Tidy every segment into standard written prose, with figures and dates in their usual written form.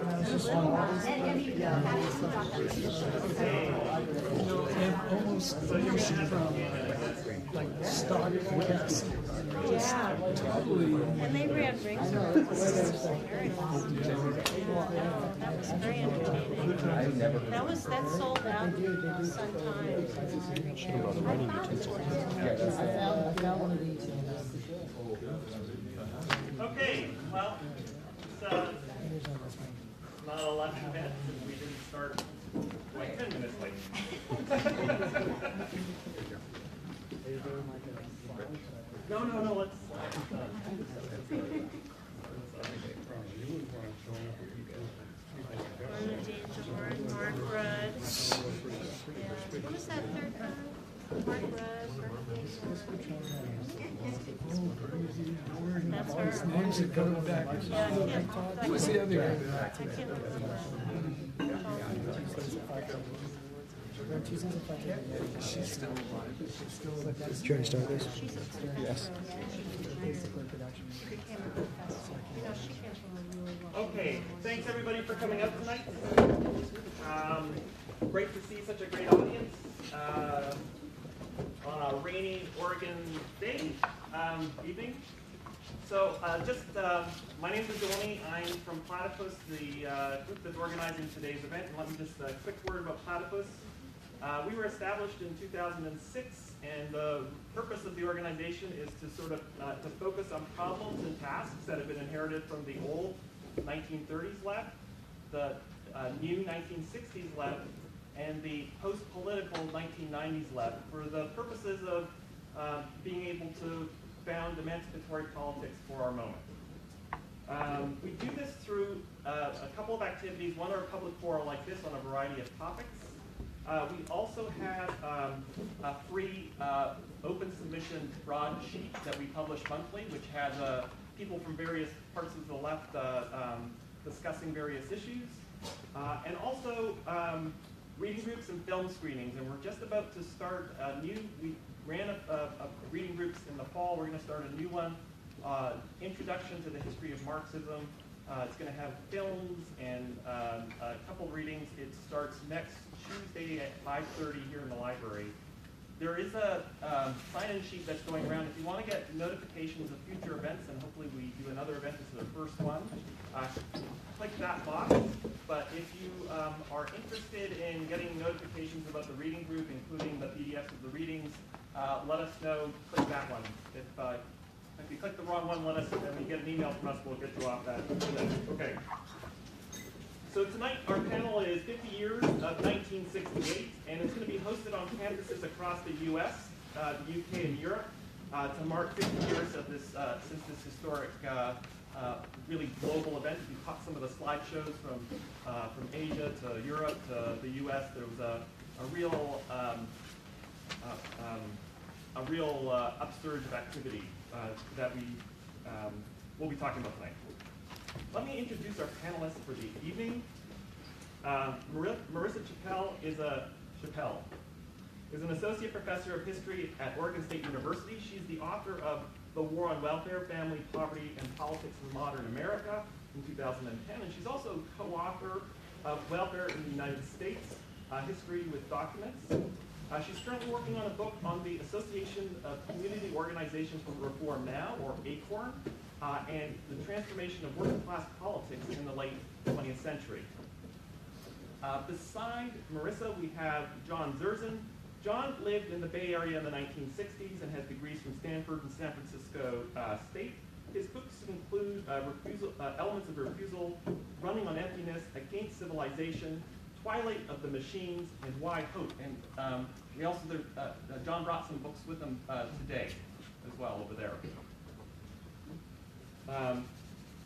And almost evolution from like start west. Yeah, Totally. and they ran rings around the that was very entertaining. That sold out Sun Times. Okay, well, it's not an election event since we didn't start like 10 minutes late. No, let's. Mark Rudd. Who was that third guy? Mark Rudd. That's her. Names are coming back. Who was the other guy? I can't remember. She's still alive. She's still alive. Trying to start this? Yes. Okay, thanks everybody for coming out tonight. Great to see such a great audience on a rainy Oregon day evening. So my name is Delaney. I'm from Platypus, the group that's organizing today's event. And let me just a quick word about Platypus. We were established in 2006, and the purpose of the organization is to sort of to focus on problems and tasks that have been inherited from the old 1930s left, the new 1960s left, and the post-political 1990s left, for the purposes of being able to found emancipatory politics for our moment. We do this through a couple of activities. One are a public forum like this on a variety of topics. We also have a free open submission broadsheet that we publish monthly, which has people from various parts of the left discussing various issues. And also reading groups and film screenings. And we're just about to start a new, we ran a reading groups in the fall. We're going to start a new one, Introduction to the History of Marxism. It's going to have films and a couple of readings. It starts next Tuesday at 5:30 here in the library. There is a sign-in sheet that's going around. If you want to get notifications of future events, and hopefully we do another event, this is the first one, click that box. But if you are interested in getting notifications about the reading group, including the PDFs of the readings, let us know. Click that one. If you click the wrong one, let us know. When you get an email from us, we'll get you off that list. Okay. So tonight, our panel is 50 years of 1968, and it's going to be hosted on campuses across the U.S., the UK, and Europe to mark 50 years of this since this historic, really global event. If you caught some of the slideshows from Asia to Europe to the U.S., there was a real upsurge of activity that we will be talking about tonight. Let me introduce our panelists for the evening. Marissa Chappell is an associate professor of history at Oregon State University. She's the author of The War on Welfare, Family, Poverty, and Politics in Modern America in 2010. And she's also co-author of Welfare in the United States, History with Documents. She's currently working on a book on the Association of Community Organizations for Reform Now, or ACORN, and the transformation of working class politics in the late 20th century. Beside Marissa, we have John Zerzan. John lived in the Bay Area in the 1960s and has degrees from Stanford and San Francisco State. His books include Elements of Refusal, Running on Emptiness, Against Civilization, Twilight of the Machines, and Why Hope. And we also, John brought some books with him today as well over there.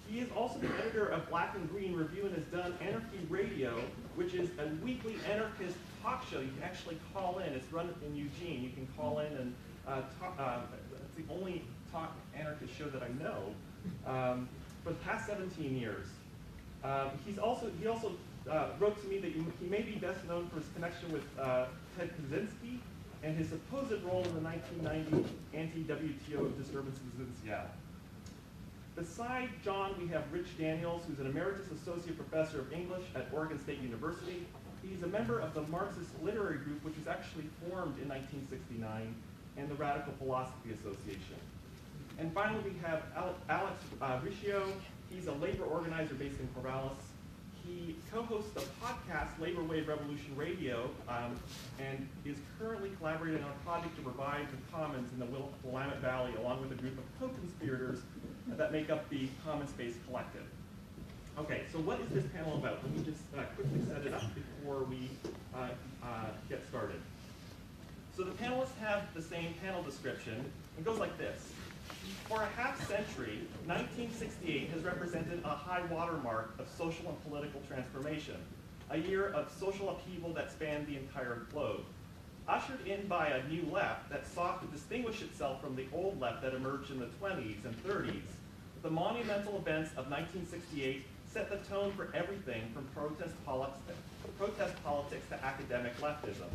He is also the editor of Black and Green Review and has done Anarchy Radio, which is a weekly anarchist talk show. You can actually call in. It's run in Eugene. You can call in and talk. It's the only talk anarchist show that I know for the past 17 years. He also wrote to me that he may be best known for his connection with Ted Kaczynski and his supposed role in the 1990 anti-WTO disturbances in Seattle. Beside John, we have Rich Daniels, who's an emeritus associate professor of English at Oregon State University. He's a member of the Marxist Literary Group, which was actually formed in 1969, and the Radical Philosophy Association. And finally, we have Alex Grigio. He's a labor organizer based in Corvallis. He co-hosts the podcast Labor Wave Revolution Radio, and is currently collaborating on a project to revive the commons in the Willamette Valley, along with a group of co-conspirators that make up the Common Space Collective. Okay, so what is this panel about? Let me just quickly set it up before we get started. So the panelists have the same panel description. It goes like this. For a half century, 1968 has represented a high watermark of social and political transformation, a year of social upheaval that spanned the entire globe. Ushered in by a new left that sought to distinguish itself from the old left that emerged in the 20s and 30s, the monumental events of 1968 set the tone for everything from protest politics to academic leftism.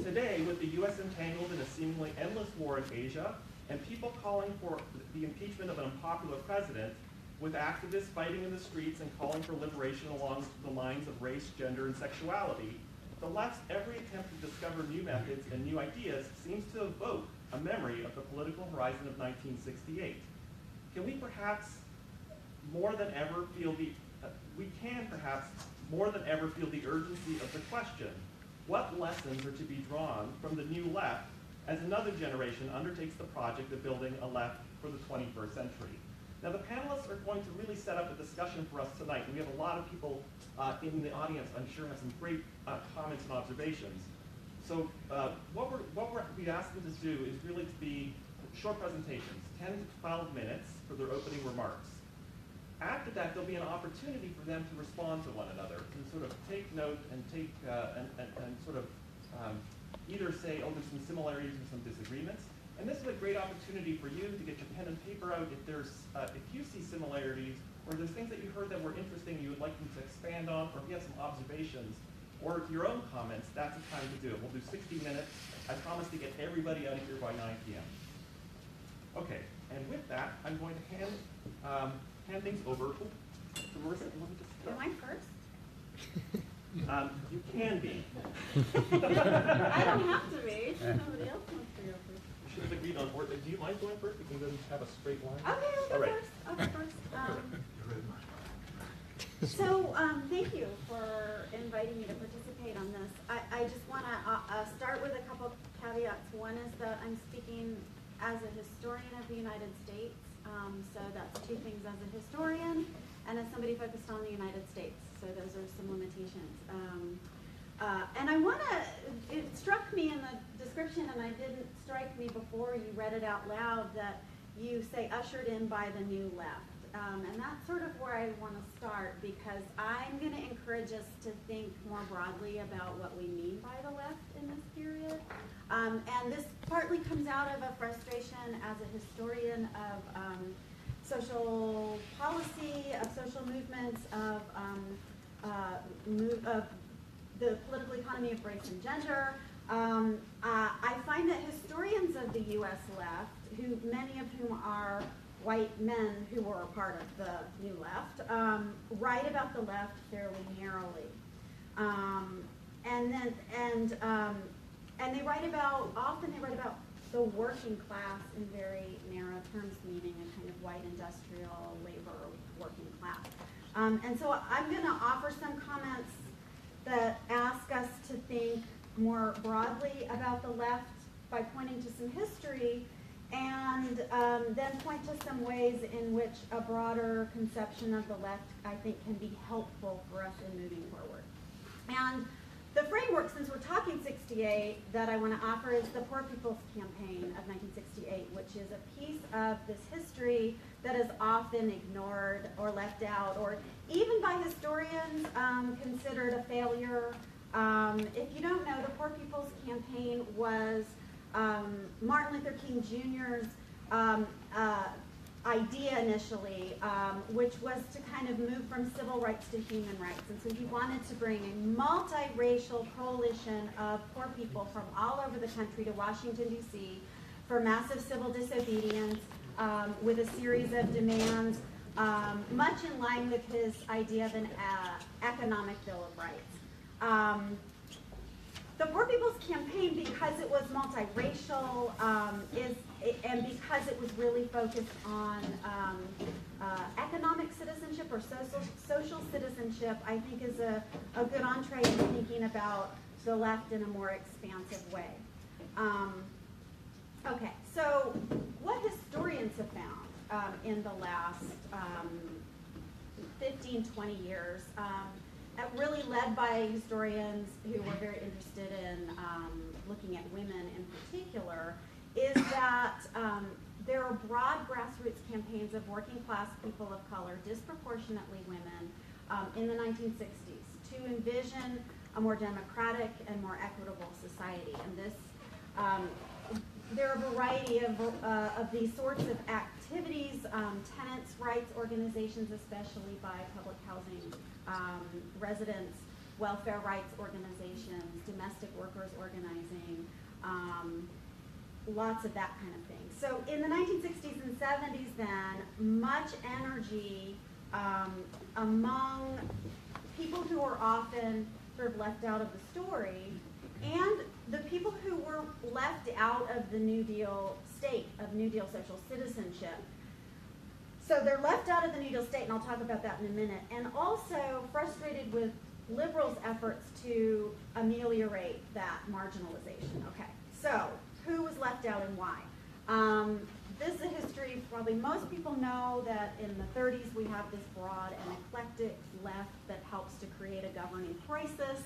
Today, with the U.S. entangled in a seemingly endless war in Asia, and people calling for the impeachment of an unpopular president, with activists fighting in the streets and calling for liberation along the lines of race, gender, and sexuality, the left's every attempt to discover new methods and new ideas seems to evoke a memory of the political horizon of 1968. Can we perhaps more than ever feel the urgency of the question, what lessons are to be drawn from the new left as another generation undertakes the project of building a left for the 21st century? Now, the panelists are going to really set up a discussion for us tonight, and we have a lot of people in the audience, I'm sure, have some great comments and observations. So what we asked them to do is really to be short presentations, 10 to 12 minutes for their opening remarks. After that, there'll be an opportunity for them to respond to one another, and sort of take note and take and sort of either say, oh, there's some similarities or some disagreements. And this is a great opportunity for you to get your pen and paper out if you see similarities, or there's things that you heard that were interesting you would like them to expand on, or if you have some observations or your own comments, that's the time to do it. We'll do 60 minutes. I promise to get everybody out of here by 9 p.m. Okay, and with that, I'm going to hand things over to Marissa. Let me just start. Am I first? You can be. I don't have to be. Somebody else wants to go first. We should have agreed on order. Do you mind going first? We can then have a straight line. Okay, I'll go All right. first. I'll go first. Thank you for inviting me to participate on this. I just want to start with a couple caveats. One is that I'm speaking as a historian of the United States. So that's two things, as a historian and as somebody focused on the United States. So those are some limitations. And I want to, it struck me in the description, and I didn't strike me before you read it out loud, that you say ushered in by the new left. And that's sort of where I want to start, because I'm going to encourage us to think more broadly about what we mean by the left in this period. And this partly comes out of a frustration as a historian of social policy, of social movements, of the political economy of race and gender. I find that historians of the U.S. left, many of whom are white men who were a part of the new left, write about the left fairly narrowly. And they write about, often they write about the working class in very narrow terms, meaning a kind of white industrial labor working class. And so I'm going to offer some comments that ask us to think more broadly about the left by pointing to some history, and then point to some ways in which a broader conception of the left, I think, can be helpful for us in moving forward. And the framework, since we're talking 68, that I want to offer is the Poor People's Campaign of 1968, which is a piece of this history that is often ignored or left out, or even by historians considered a failure. If you don't know, the Poor People's Campaign was Martin Luther King Jr.'s idea initially, which was to kind of move from civil rights to human rights. And so he wanted to bring a multiracial coalition of poor people from all over the country to Washington, D.C. for massive civil disobedience, with a series of demands, much in line with his idea of an economic Bill of Rights. The Poor People's Campaign, because it was multiracial, and because it was really focused on economic citizenship or social citizenship, I think is a good entree in thinking about the left in a more expansive way. Okay, so what historians have found in the last 15, 20 years, really led by historians who were very interested in looking at women in particular, is that there are broad grassroots campaigns of working class people of color, disproportionately women, in the 1960s to envision a more democratic and more equitable society. And this, there are a variety of these sorts of activities, tenants' rights organizations, especially by public housing residents, welfare rights organizations, domestic workers organizing, lots of that kind of thing. So in the 1960s and 70s then, much energy among people who were often sort of left out of the story, and the people who were left out of the New Deal state, of New Deal social citizenship. So they're left out of the New Deal state, and I'll talk about that in a minute, and also frustrated with liberals' efforts to ameliorate that marginalization. Okay, so who was left out and why? This is a history, probably most people know that in the 30s we have this broad and eclectic left that helps to create a governing crisis.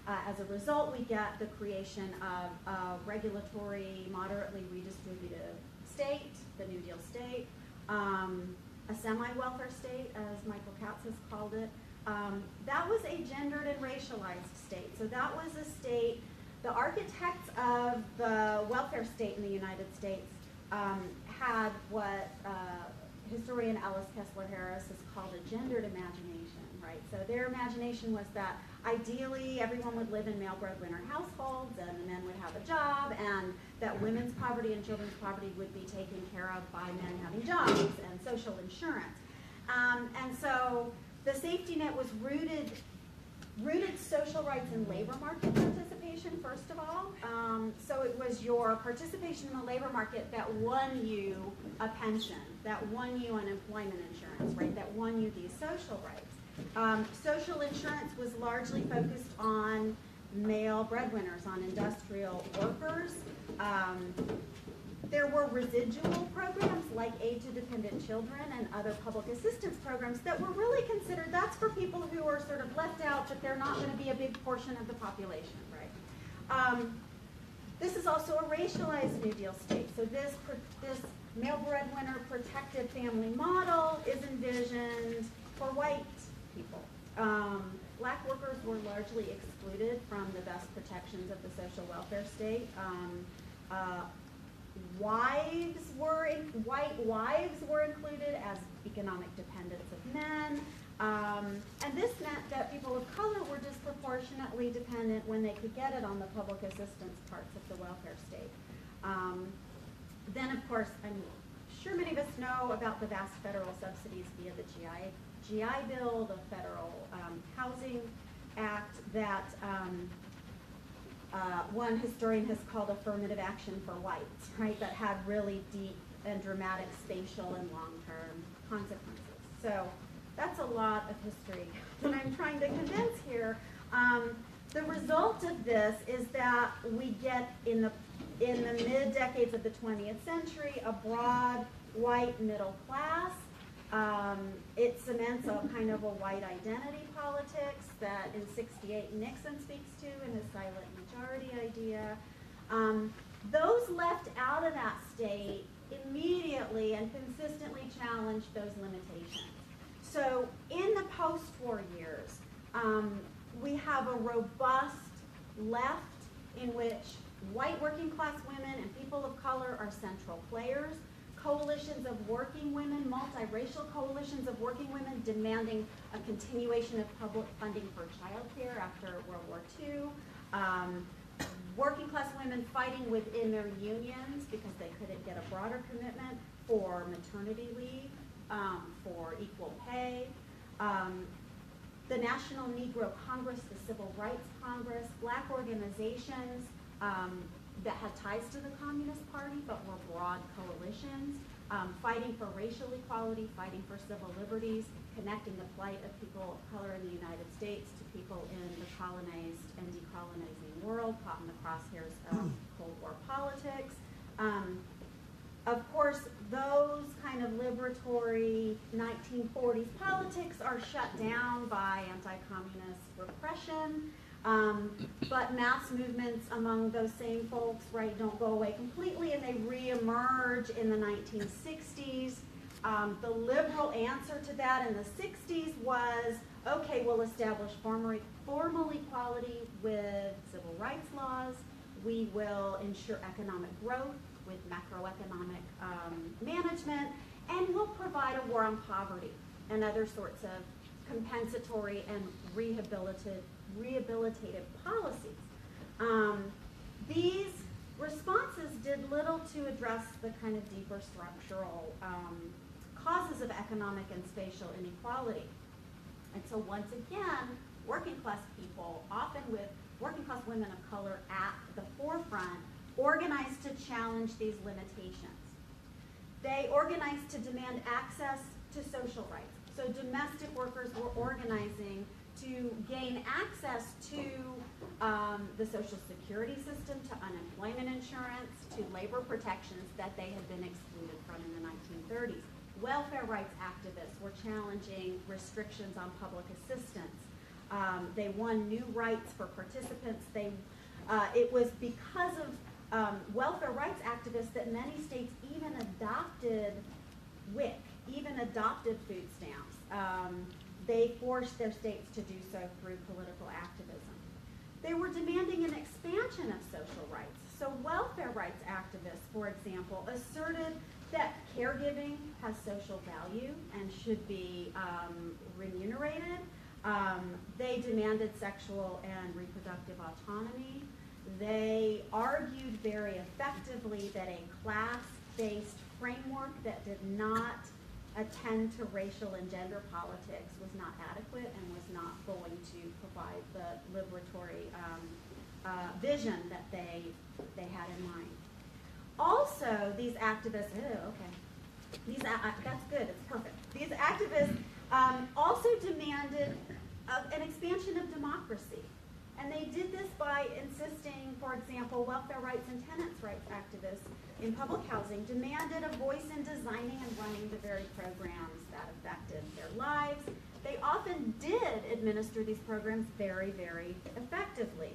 As a result, we get the creation of a regulatory, moderately redistributive state, the New Deal state, a semi-welfare state, as Michael Katz has called it. That was a gendered and racialized state. So that was a state, the architects of the welfare state in the United States had what historian Alice Kessler Harris has called a gendered imagination, right? So their imagination was that ideally everyone would live in male breadwinner households and the men would have a job, and that women's poverty and children's poverty would be taken care of by men having jobs and social insurance. And so the safety net was rooted social rights and labor market participation, first of all. So it was your participation in the labor market that won you a pension, that won you unemployment insurance, right? That won you these social rights. Social insurance was largely focused on male breadwinners, on industrial workers. There were residual programs like aid to dependent children and other public assistance programs that were really considered, that's for people who are sort of left out, but they're not going to be a big portion of the population, right? This is also a racialized New Deal state. So this male breadwinner protected family model is envisioned for white people. Black workers were largely excluded from the best protections of the social welfare state. White wives were included as economic dependents of men, and this meant that people of color were disproportionately dependent when they could get it on the public assistance parts of the welfare state. Then, of course, I'm sure many of us know about the vast federal subsidies via the GI Bill, the Federal Housing Act, that one historian has called affirmative action for whites, right, that had really deep and dramatic spatial and long-term consequences. So that's a lot of history that I'm trying to condense here. The result of this is that we get in the mid-decades of the 20th century a broad white middle class. It cements a kind of a white identity politics that in '68 Nixon speaks to in his silent majority idea. Those left out of that state immediately and consistently challenged those limitations. So in the post-war years, we have a robust left in which white working class women and people of color are central players. Coalitions of working women, multiracial coalitions of working women demanding a continuation of public funding for childcare after World War II. Working class women fighting within their unions because they couldn't get a broader commitment. for maternity leave, for equal pay. The National Negro Congress, the Civil Rights Congress, black organizations that had ties to the Communist Party but were broad coalitions, fighting for racial equality, fighting for civil liberties, connecting the plight of people of color in the United States to people in the colonized and decolonizing world, caught in the crosshairs of Cold War politics. Of course, those kind of liberatory 1940s politics are shut down by anti-communist repression, but mass movements among those same folks, right, don't go away completely, and they reemerge in the 1960s. The liberal answer to that in the 60s was, okay, we'll establish formal equality with civil rights laws. We will ensure economic growth with macroeconomic management, and we'll provide a war on poverty and other sorts of compensatory and rehabilitative policies. These responses did little to address the kind of deeper structural causes of economic and spatial inequality. And so once again, working class people, often with working class women of color at the forefront, organized to challenge these limitations. They organized to demand access to social rights. So domestic workers were organizing to gain access to the Social Security system, to unemployment insurance, to labor protections that they had been excluded from in the 1930s. Welfare rights activists were challenging restrictions on public assistance. They won new rights for participants. It was because of welfare rights activists that many states even adopted WIC, even adopted food stamps. They forced their states to do so through political activism. They were demanding an expansion of social rights. So welfare rights activists, for example, asserted that caregiving has social value and should be remunerated. They demanded sexual and reproductive autonomy. They argued very effectively that a class-based framework that did not attend to racial and gender politics was not adequate and was not going to provide the liberatory vision that they had in mind. Also, these activists, that's good, it's perfect. These activists also demanded an expansion of democracy. And they did this by insisting, for example, welfare rights and tenants' rights activists in public housing demanded a voice in designing and running the very programs that affected their lives. They often did administer these programs very, very effectively.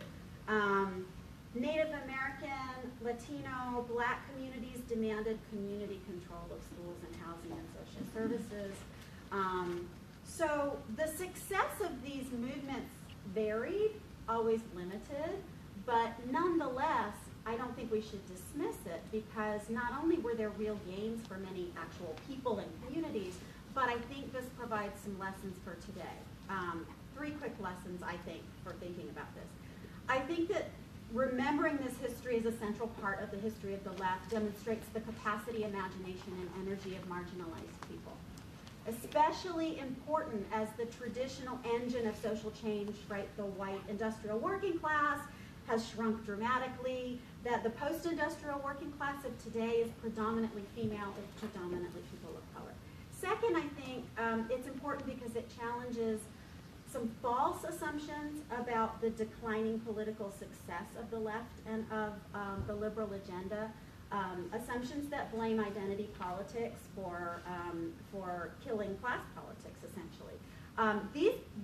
Native American, Latino, black communities demanded community control of schools and housing and social services. So the success of these movements varied, always limited, but nonetheless, I don't think we should dismiss it, because not only were there real gains for many actual people and communities, but I think this provides some lessons for today. 3 quick lessons, I think, for thinking about this. I think that remembering this history as a central part of the history of the left demonstrates the capacity, imagination, and energy of marginalized people. Especially important as the traditional engine of social change, right, the white industrial working class, has shrunk dramatically, that the post-industrial working class of today is predominantly female, is predominantly people of color. Second, I think it's important because it challenges some false assumptions about the declining political success of the left and of the liberal agenda. Assumptions that blame identity politics for killing class politics, essentially.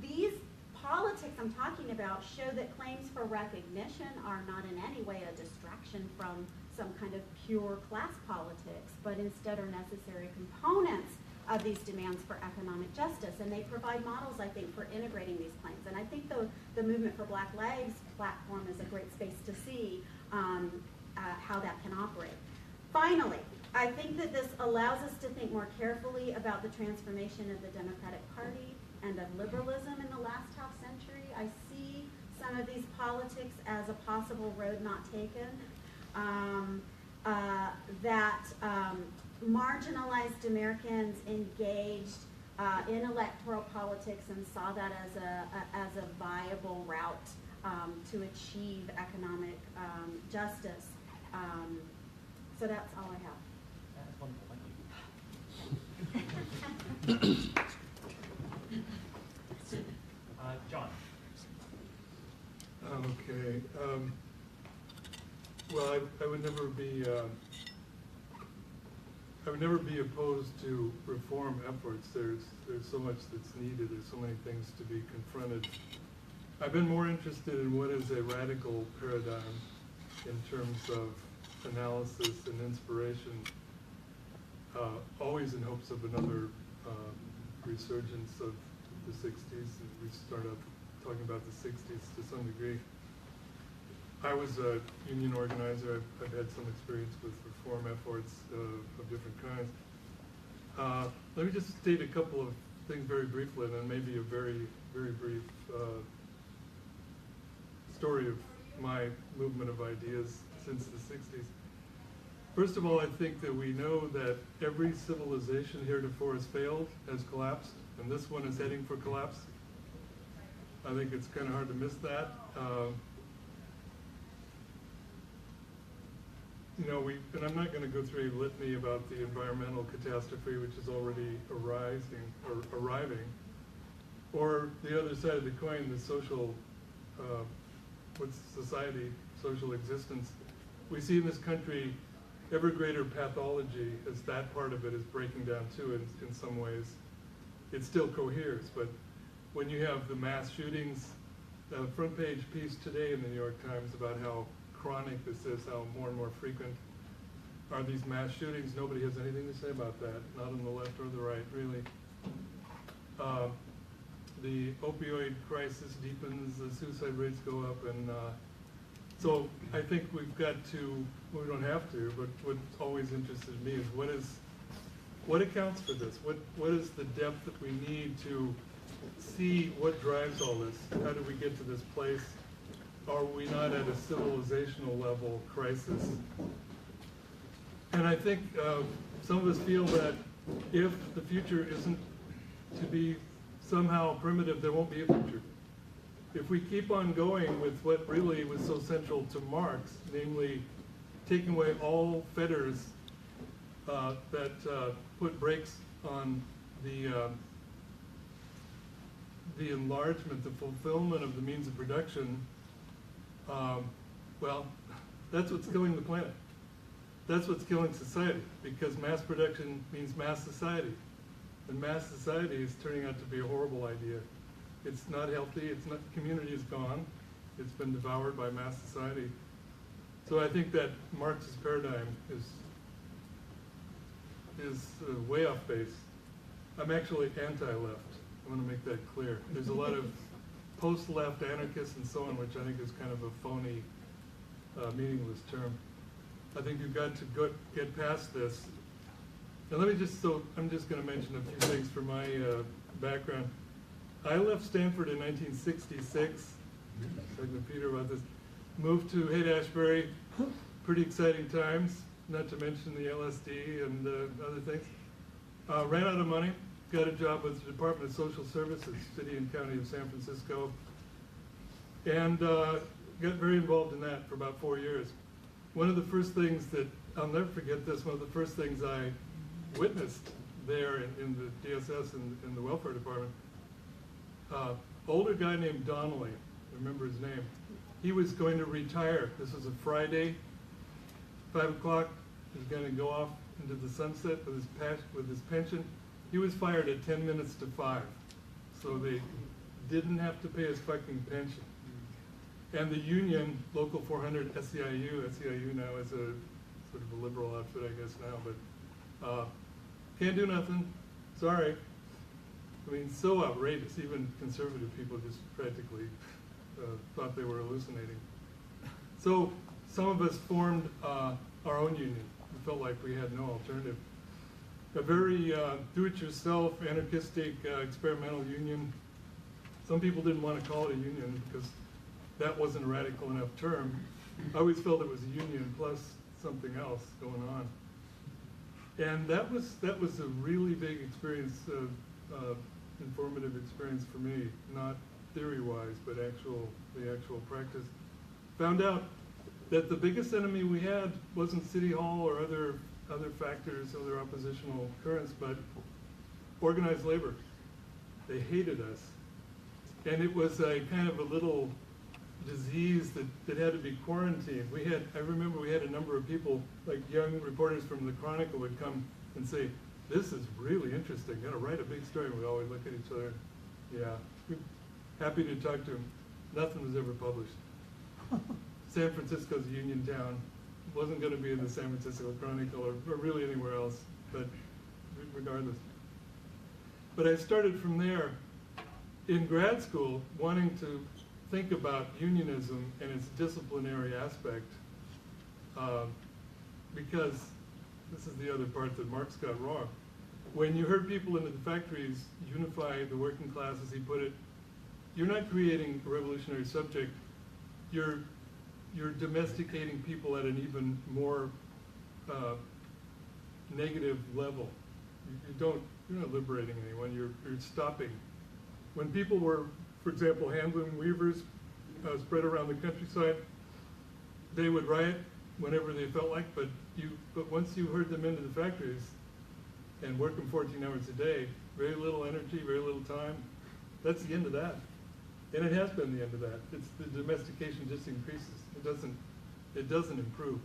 These politics I'm talking about show that claims for recognition are not in any way a distraction from some kind of pure class politics, but instead are necessary components of these demands for economic justice. And they provide models, I think, for integrating these claims. And I think the Movement for Black Lives platform is a great space to see how that can operate. Finally, I think that this allows us to think more carefully about the transformation of the Democratic Party and of liberalism in the last half century. I see some of these politics as a possible road not taken, that marginalized Americans engaged in electoral politics and saw that as a viable route to achieve economic justice. So that's all I have. That's wonderful. Thank you. John. Okay. Well, I would never be opposed to reform efforts. There's so much that's needed. There's so many things to be confronted. I've been more interested in what is a radical paradigm in terms of analysis and inspiration, always in hopes of another resurgence of the 60s. And we start out talking about the 60s to some degree. I was a union organizer. I've had some experience with reform efforts of different kinds. Let me just state a couple of things very briefly, and then maybe a very, very brief story of my movement of ideas since the 60s. First of all, I think that we know that every civilization heretofore has failed, has collapsed, and this one is heading for collapse. I think it's kind of hard to miss that. And I'm not going to go through a litany about the environmental catastrophe, which is already arriving, or the other side of the coin, the social, society, social existence. We see in this country ever greater pathology as that part of it is breaking down too in some ways. It still coheres, but when you have the mass shootings, the front page piece today in the New York Times about how chronic this is, how more and more frequent are these mass shootings. Nobody has anything to say about that, not on the left or the right, really. The opioid crisis deepens, the suicide rates go up, and so I think we've got to, well, we don't have to, but what always interested me is what accounts for this? What is the depth that we need to see what drives all this? How do we get to this place? Are we not at a civilizational level crisis? And I think some of us feel that if the future isn't to be somehow primitive, there won't be a future. If we keep on going with what really was so central to Marx, namely taking away all fetters that put brakes on the enlargement, the fulfillment of the means of production, well, that's what's killing the planet. That's what's killing society, because mass production means mass society. And mass society is turning out to be a horrible idea. It's not healthy, it's not, community is gone. It's been devoured by mass society. So I think that Marxist paradigm is way off base. I'm actually anti-left. I want to make that clear. There's a lot of post-left anarchists and so on, which I think is kind of a phony, meaningless term. I think you've got to get past this. Now I'm just going to mention a few things from my background. I left Stanford in 1966, talking to Peter about this, moved to Haight-Ashbury, pretty exciting times, not to mention the LSD and other things. Ran out of money, got a job with the Department of Social Services, City and County of San Francisco, and got very involved in that for about 4 years. One of the first things that, I'll never forget this, one of the first things I witnessed there in the DSS and the welfare department, older guy named Donnelly, I remember his name, he was going to retire. This was a Friday, 5 o'clock, he was going to go off into the sunset with his pension. He was fired at 10 minutes to 5, so they didn't have to pay his fucking pension. And the union, Local 400, SEIU now is a sort of a liberal outfit, I guess now, but can't do nothing, sorry. I mean, so outrageous, even conservative people just practically thought they were hallucinating. So some of us formed our own union. We felt like we had no alternative. A very do-it-yourself, anarchistic, experimental union. Some people didn't want to call it a union because that wasn't a radical enough term. I always felt it was a union plus something else going on. And that was a really big experience, informative experience for me, not theory-wise, but the actual practice. Found out that the biggest enemy we had wasn't City Hall or other factors, other oppositional currents, but organized labor. They hated us. And it was a kind of a little disease that had to be quarantined. I remember we had a number of people, like young reporters from the Chronicle would come and say, "This is really interesting, I'm gonna write a big story." And we'd always look at each other, yeah, we're happy to talk to him. Nothing was ever published. San Francisco's a union town. Wasn't gonna be in the San Francisco Chronicle or really anywhere else, but regardless. But I started from there in grad school wanting to think about unionism and its disciplinary aspect, because this is the other part that Marx got wrong. When you heard people in the factories unify the working class, as he put it, you're not creating a revolutionary subject, you're domesticating people at an even more negative level. You're not liberating anyone, you're stopping. When people were, for example, hand-loom weavers spread around the countryside, they would riot whenever they felt like, but once you herd them into the factories and work them 14 hours a day, very little energy, very little time, that's the end of that. And it has been the end of that. The domestication just increases. It doesn't improve.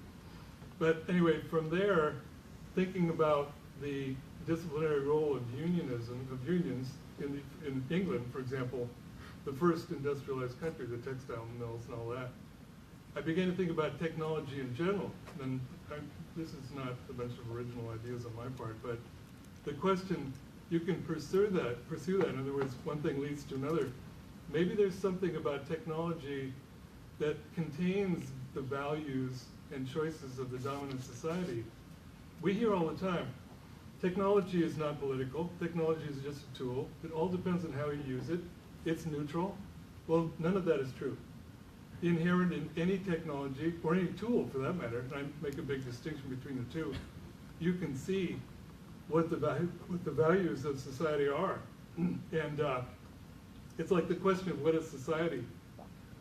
But anyway, from there, thinking about the disciplinary role of unions in England, for example, the first industrialized country, the textile mills and all that, I began to think about technology in general. And this is not a bunch of original ideas on my part, but the question, you can pursue that. In other words, one thing leads to another. Maybe there's something about technology that contains the values and choices of the dominant society. We hear all the time, technology is not political, technology is just a tool, it all depends on how you use it, it's neutral. Well, none of that is true. Inherent in any technology, or any tool for that matter, and I make a big distinction between the two, you can see what the values of society are. And it's like the question of what is society.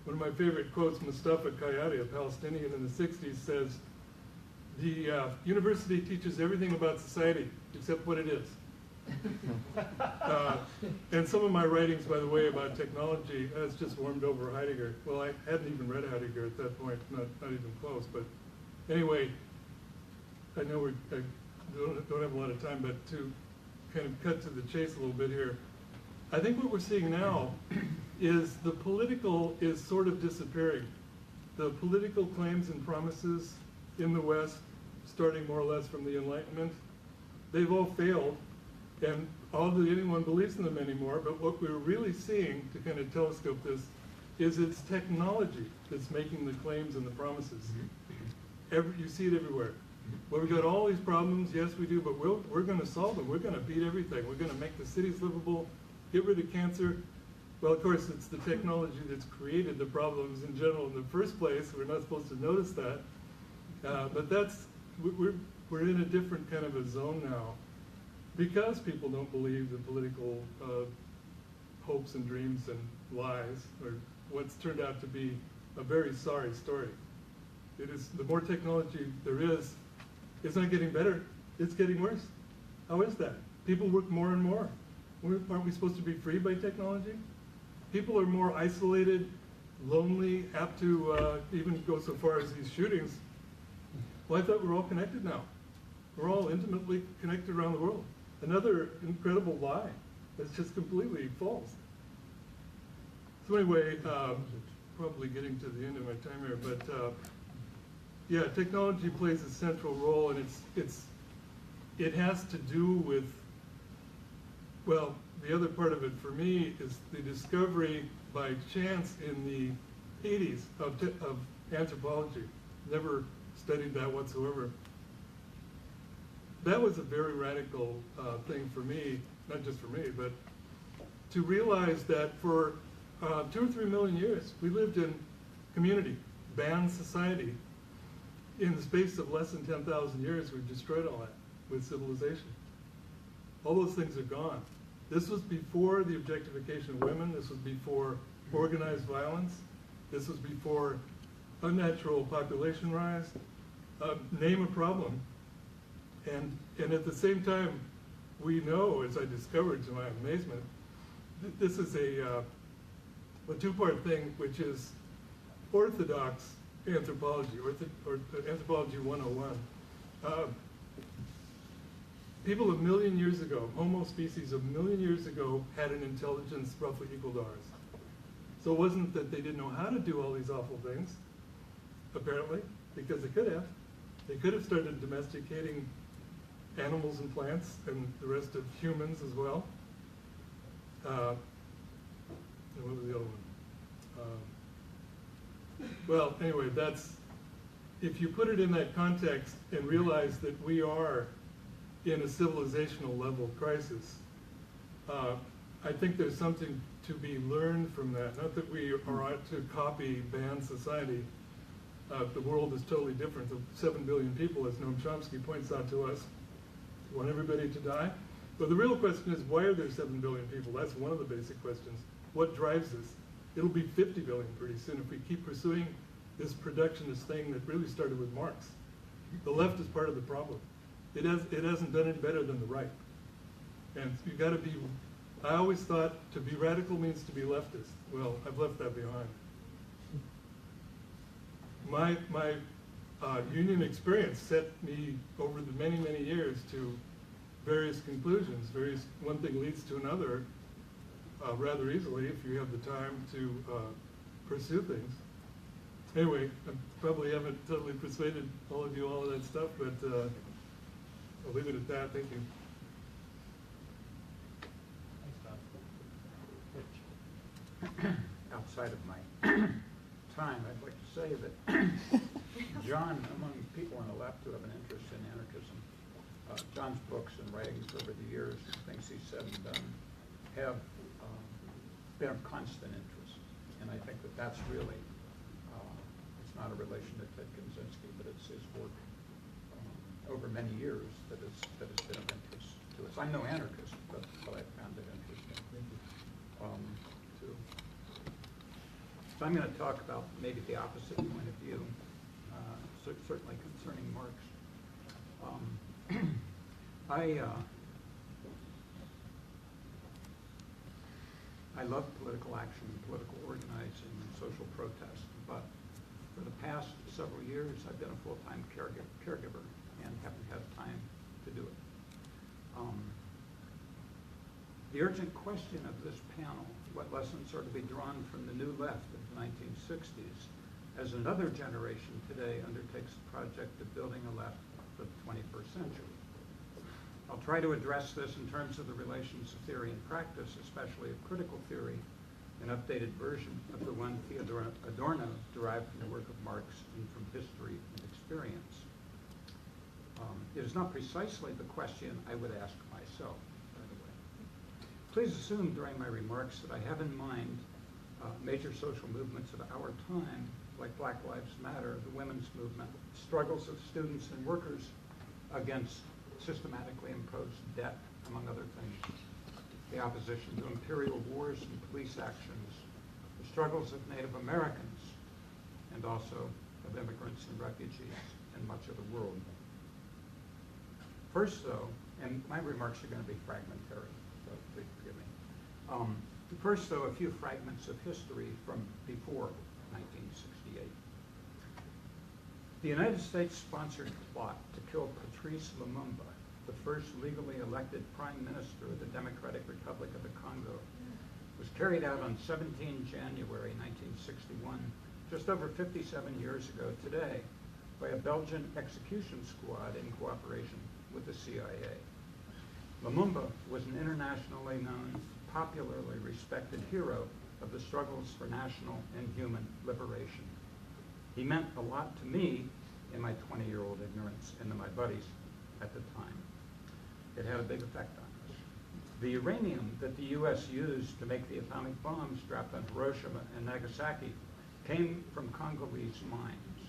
One of my favorite quotes, Mustafa Kayati, a Palestinian in the 60s, says, the university teaches everything about society except what it is. And some of my writings, by the way, about technology has just warmed over Heidegger. Well, I hadn't even read Heidegger at that point, not even close. But anyway, I know I don't have a lot of time, but to kind of cut to the chase a little bit here, I think what we're seeing now is the political is sort of disappearing. The political claims and promises in the West, starting more or less from the Enlightenment, they've all failed, and hardly anyone believes in them anymore. But what we're really seeing, to kind of telescope this, is it's technology that's making the claims and the promises. You see it everywhere. Well, we've got all these problems, yes we do, but we're going to solve them. We're going to beat everything. We're going to make the cities livable, get rid of cancer. Well, of course, it's the technology that's created the problems in general in the first place. We're not supposed to notice that. But we're in a different kind of a zone now because people don't believe the political hopes and dreams and lies, or what's turned out to be a very sorry story. It is, the more technology there is, it's not getting better, it's getting worse. How is that? People work more and more. Aren't we supposed to be free by technology? People are more isolated, lonely, apt to even go so far as these shootings. Well, I thought we're all connected now. We're all intimately connected around the world. Another incredible lie that's just completely false. So anyway, probably getting to the end of my time here, but yeah, technology plays a central role, and it has to do with, well, the other part of it for me is the discovery by chance in the 80s of anthropology. Never studied that whatsoever. That was a very radical thing for me, not just for me, but to realize that for 2 or 3 million years, we lived in community, band society. In the space of less than 10,000 years, we've destroyed all that. with civilization. All those things are gone. This was before the objectification of women. This was before organized violence. This was before unnatural population rise. Name a problem. And at the same time, we know, as I discovered to my amazement, this is a two-part thing, which is Orthodox Anthropology, or Anthropology 101. People a million years ago, Homo species a million years ago, had an intelligence roughly equal to ours. So it wasn't that they didn't know how to do all these awful things, apparently, because they could have. They could have started domesticating animals and plants and the rest of humans as well. And what was the other one? Well, anyway, if you put it in that context and realize that we are in a civilizational level crisis, I think there's something to be learned from that. Not that we are out to copy banned society. The world is totally different. The 7 billion people, as Noam Chomsky points out to us, want everybody to die. But the real question is, why are there 7 billion people? That's one of the basic questions. What drives this? It'll be 50 billion pretty soon if we keep pursuing this productionist thing that really started with Marx. The left is part of the problem. It hasn't done it better than the right. And you got to be, I always thought to be radical means to be leftist. Well, I've left that behind. My union experience set me over the many, many years to various conclusions. One thing leads to another rather easily if you have the time to pursue things. Anyway, I probably haven't totally persuaded all of you all of that stuff, but I'll leave it at that. Thank you. Thanks, Bob. Outside of my time, I'd like to say that John, among people on the left who have an interest in anarchism, John's books and writings over the years, things he's said and done, have been of constant interest. And I think that that's really, it's not a relation to Ted Kaczynski, but it's his work over many years that has been of interest to us. I'm no anarchist, but I found it interesting too. So I'm going to talk about maybe the opposite point of view, certainly concerning Marx. I love political action, political organizing, and social protest, but for the past several years, I've been a full-time caregiver and haven't had time to do it. The urgent question of this panel, what lessons are to be drawn from the new left of the 1960s, as another generation today undertakes the project of building a left for the 21st century. I'll try to address this in terms of the relations of theory and practice, especially of critical theory, an updated version of the one Theodor Adorno derived from the work of Marx and from history and experience. It is not precisely the question I would ask myself, by the way. Please assume during my remarks that I have in mind major social movements of our time, like Black Lives Matter, the women's movement, struggles of students and workers against systematically imposed debt, among other things, the opposition to imperial wars and police actions, the struggles of Native Americans, and also of immigrants and refugees in much of the world. First, though, and my remarks are going to be fragmentary, so please forgive me. First, though, a few fragments of history from before 1968. The United States sponsored a plot to kill Patrice Lumumba, the first legally elected prime minister of the Democratic Republic of the Congo, was carried out on 17 January 1961, just over 57 years ago today, by a Belgian execution squad in cooperation with the CIA. Lumumba was an internationally known, popularly respected hero of the struggles for national and human liberation. He meant a lot to me in my 20-year-old ignorance and to my buddies at the time. It had a big effect on us. The uranium that the U.S. used to make the atomic bombs dropped on Hiroshima and Nagasaki came from Congolese mines.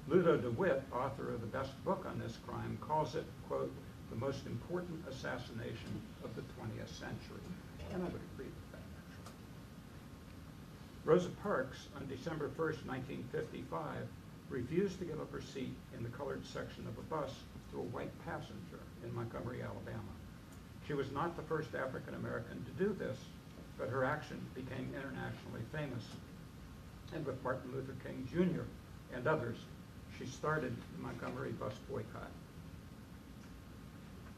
Ludo DeWitt, author of the best book on this crime, calls it, quote, the most important assassination of the 20th century. And I would agree with that, actually. Rosa Parks, on December 1st, 1955, refused to give up her seat in the colored section of a bus to a white passenger in Montgomery, Alabama. She was not the first African American to do this, but her action became internationally famous. And with Martin Luther King Jr. and others, she started the Montgomery bus boycott.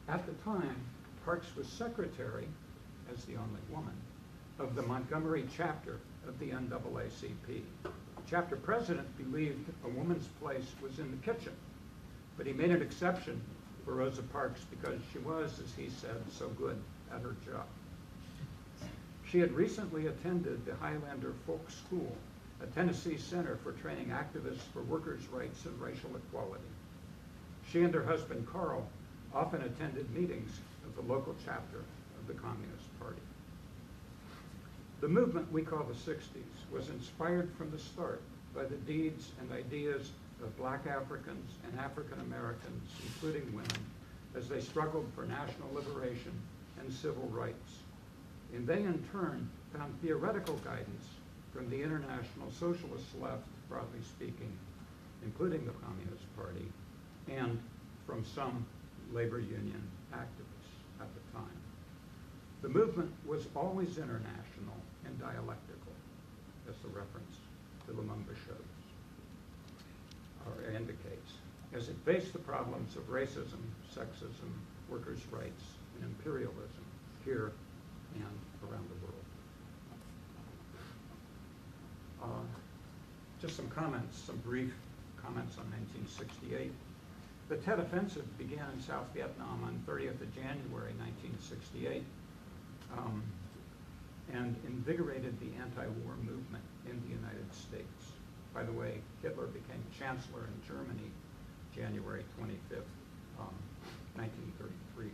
At the time, Parks was secretary, as the only woman, of the Montgomery chapter of the NAACP. The chapter president believed a woman's place was in the kitchen, but he made an exception for Rosa Parks because she was, as he said, so good at her job. She had recently attended the Highlander Folk School, a Tennessee center for training activists for workers' rights and racial equality. She and her husband, Carl, often attended meetings of the local chapter of the Communist Party. The movement we call the 60s was inspired from the start by the deeds and ideas of Black Africans and African Americans, including women, as they struggled for national liberation and civil rights. And they, in turn, found theoretical guidance from the international socialist left, broadly speaking, including the Communist Party, and from some labor union activists at the time. The movement was always international and dialectical, as the reference to Lumumba shows, or indicates, as it faced the problems of racism, sexism, workers' rights, and imperialism here and around the world. Just some comments, some brief comments on 1968. The Tet Offensive began in South Vietnam on 30th of January 1968 and invigorated the anti-war movement in the United States. By the way, Hitler became chancellor in Germany January 25th, 1933.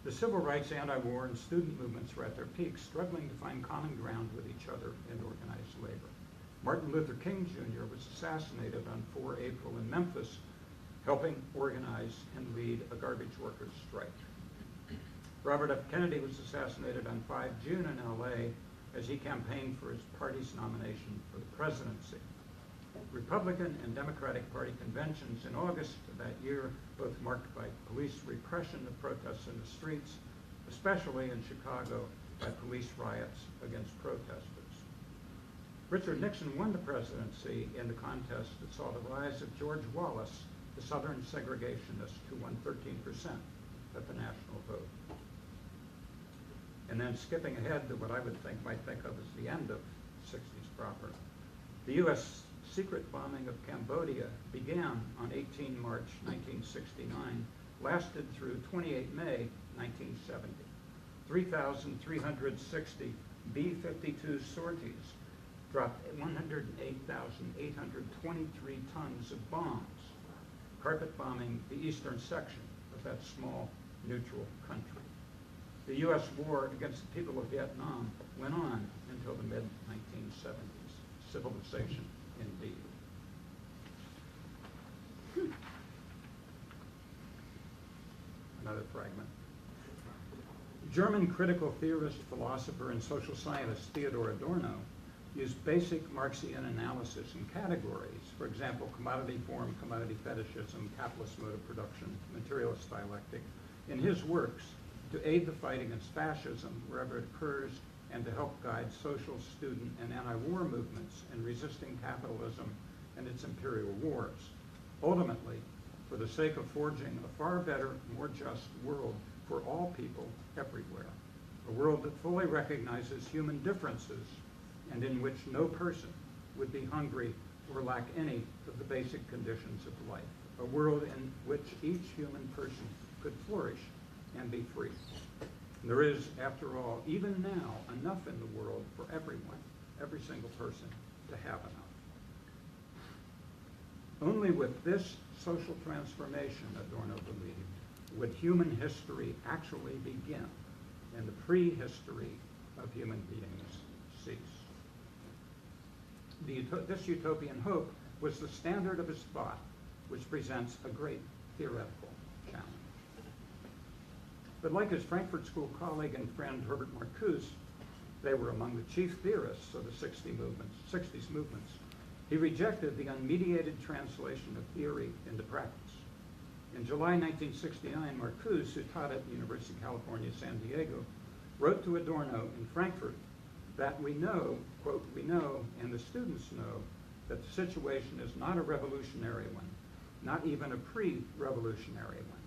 The civil rights, anti-war, and student movements were at their peaks, struggling to find common ground with each other and organize labor. Martin Luther King Jr. was assassinated on 4 April in Memphis, helping organize and lead a garbage workers' strike. Robert F. Kennedy was assassinated on 5 June in LA as he campaigned for his party's nomination for the presidency. Republican and Democratic Party conventions in August of that year, both marked by police repression of protests in the streets, especially in Chicago by police riots against protesters. Richard Nixon won the presidency in the contest that saw the rise of George Wallace, the Southern segregationist, who won 13% of the national vote. And then skipping ahead to what I would might think of as the end of the 60s proper, the U.S. secret bombing of Cambodia began on 18 March 1969, lasted through 28 May 1970. 3,360 B-52 sorties dropped 108,823 tons of bombs, carpet bombing the eastern section of that small neutral country. The U.S. war against the people of Vietnam went on until the mid-1970s. Civilization, indeed. Another fragment. German critical theorist, philosopher, and social scientist Theodor Adorno used basic Marxian analysis in categories, for example, commodity form, commodity fetishism, capitalist mode of production, materialist dialectic, in his works to aid the fight against fascism wherever it occurs and to help guide social, student, and anti-war movements in resisting capitalism and its imperial wars. Ultimately, for the sake of forging a far better, more just world for all people everywhere, a world that fully recognizes human differences and in which no person would be hungry or lack any of the basic conditions of life, a world in which each human person could flourish and be free. And there is, after all, even now, enough in the world for everyone, every single person, to have enough. Only with this social transformation, Adorno believed, would human history actually begin and the prehistory of human beings cease. This utopian hope was the standard of his thought, which presents a great theoretical challenge. But like his Frankfurt School colleague and friend Herbert Marcuse, they were among the chief theorists of the 60s movements. He rejected the unmediated translation of theory into practice. In July 1969, Marcuse, who taught at the University of California, San Diego, wrote to Adorno in Frankfurt that we know, quote, we know, and the students know, that the situation is not a revolutionary one, not even a pre-revolutionary one.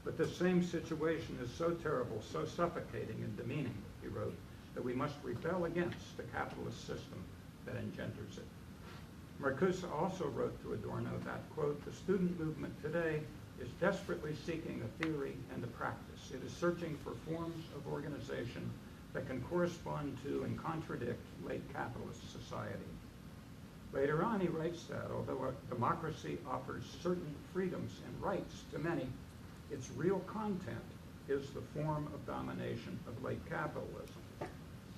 But the same situation is so terrible, so suffocating and demeaning, he wrote, that we must rebel against the capitalist system that engenders it. Marcuse also wrote to Adorno that, quote, the student movement today is desperately seeking a theory and a practice. It is searching for forms of organization that can correspond to and contradict late capitalist society. Later on, he writes that although a democracy offers certain freedoms and rights to many, its real content is the form of domination of late capitalism.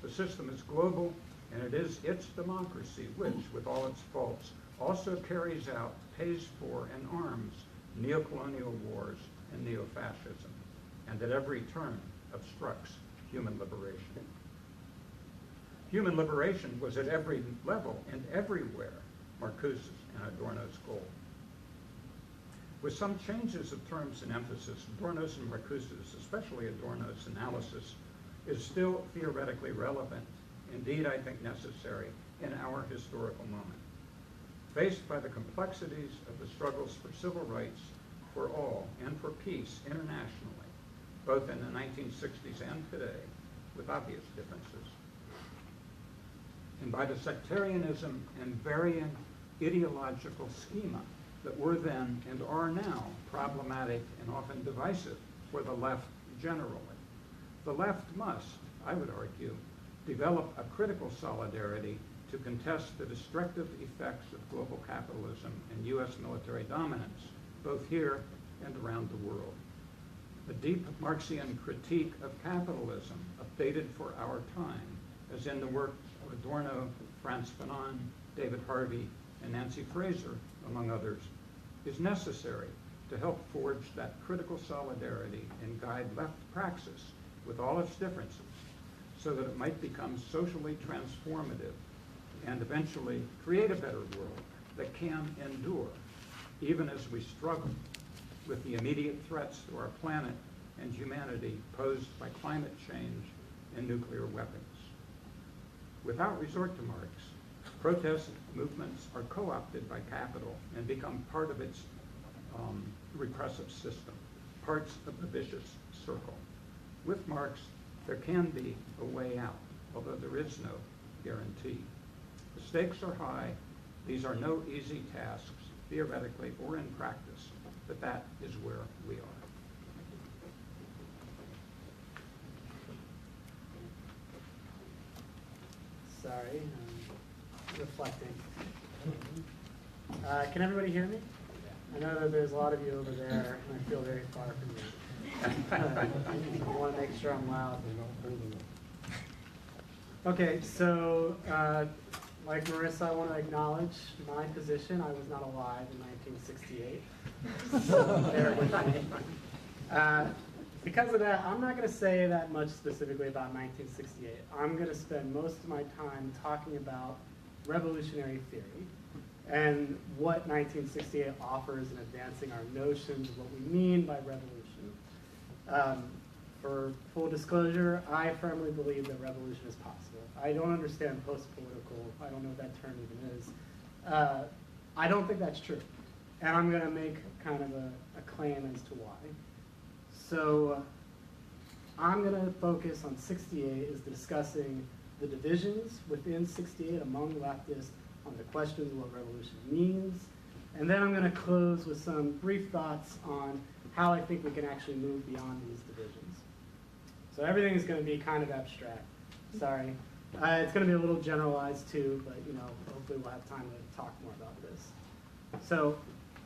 The system is global, and it is its democracy which, with all its faults, also carries out, pays for, and arms neocolonial wars and neo-fascism, and at every turn obstructs human liberation. Human liberation was at every level and everywhere Marcuse's and Adorno's goal. With some changes of terms and emphasis, Adorno's and Marcuse's, especially Adorno's analysis, is still theoretically relevant, indeed I think necessary, in our historical moment. Faced by the complexities of the struggles for civil rights for all and for peace internationally, both in the 1960s and today, with obvious differences, and by the sectarianism and varying ideological schema that were then and are now problematic and often divisive for the left generally. The left must, I would argue, develop a critical solidarity to contest the destructive effects of global capitalism and U.S. military dominance, both here and around the world. A deep Marxian critique of capitalism, updated for our time, as in the work of Adorno, Frantz Fanon, David Harvey, and Nancy Fraser, among others, is necessary to help forge that critical solidarity and guide left praxis with all its differences, so that it might become socially transformative and eventually create a better world that can endure, even as we struggle with the immediate threats to our planet and humanity posed by climate change and nuclear weapons. Without resort to Marx, protest movements are co-opted by capital and become part of its repressive system, parts of the vicious circle. With Marx, there can be a way out, although there is no guarantee. The stakes are high. These are no easy tasks, theoretically or in practice, but that is where we are. Sorry, reflecting. Can everybody hear me? I know that there's a lot of you over there, and I feel very far from you. I want to make sure I'm loud. Okay, so like Marissa, I want to acknowledge my position. I was not alive in 1968. So bear with me. Because of that, I'm not going to say that much specifically about 1968. I'm going to spend most of my time talking about revolutionary theory and what 1968 offers in advancing our notions of what we mean by revolution. For full disclosure, I firmly believe that revolution is possible. I don't understand post-political. I don't know what that term even is. I don't think that's true. And I'm going to make kind of a claim as to why. So I'm going to focus on 68 as discussing the divisions within 68 among leftists on the questions of what revolution means. And then I'm going to close with some brief thoughts on how I think we can actually move beyond these divisions. So everything is going to be kind of abstract. Sorry. It's going to be a little generalized too, but hopefully we'll have time to talk more about this. So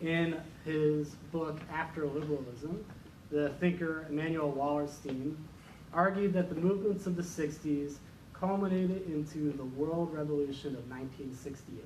in his book, After Liberalism, the thinker Emanuel Wallerstein argued that the movements of the 60s culminated into the world revolution of 1968.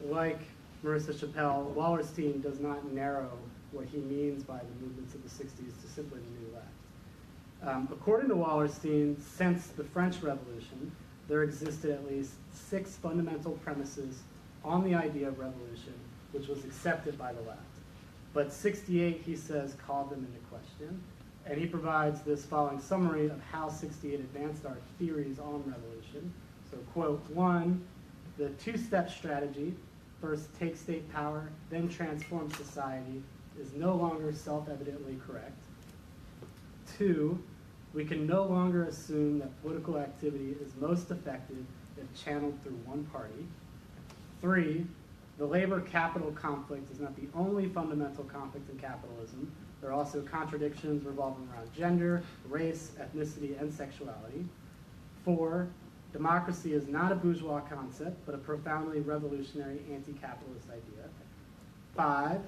Like Marissa Chappelle, Wallerstein does not narrow what he means by the movements of the 60s to simply the New Left. According to Wallerstein, since the French Revolution, there existed at least 6 fundamental premises on the idea of revolution, which was accepted by the left. But 68, he says, called them into question. And he provides this following summary of how 68 advanced our theories on revolution. So, quote, 1, the two-step strategy, first take state power, then transform society, is no longer self-evidently correct. 2, we can no longer assume that political activity is most effective if channeled through one party. 3, the labor-capital conflict is not the only fundamental conflict in capitalism. There are also contradictions revolving around gender, race, ethnicity, and sexuality. 4, democracy is not a bourgeois concept, but a profoundly revolutionary anti-capitalist idea. 5,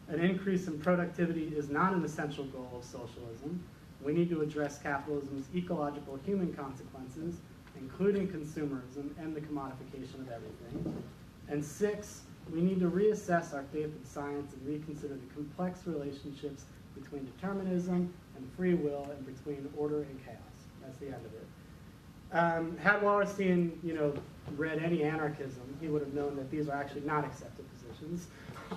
an increase in productivity is not an essential goal of socialism. We need to address capitalism's ecological human consequences, including consumerism and the commodification of everything. And 6, we need to reassess our faith in science and reconsider the complex relationships between determinism and free will and between order and chaos. That's the end of it. Had Wallerstein, read any anarchism, he would have known that these are actually not accepted positions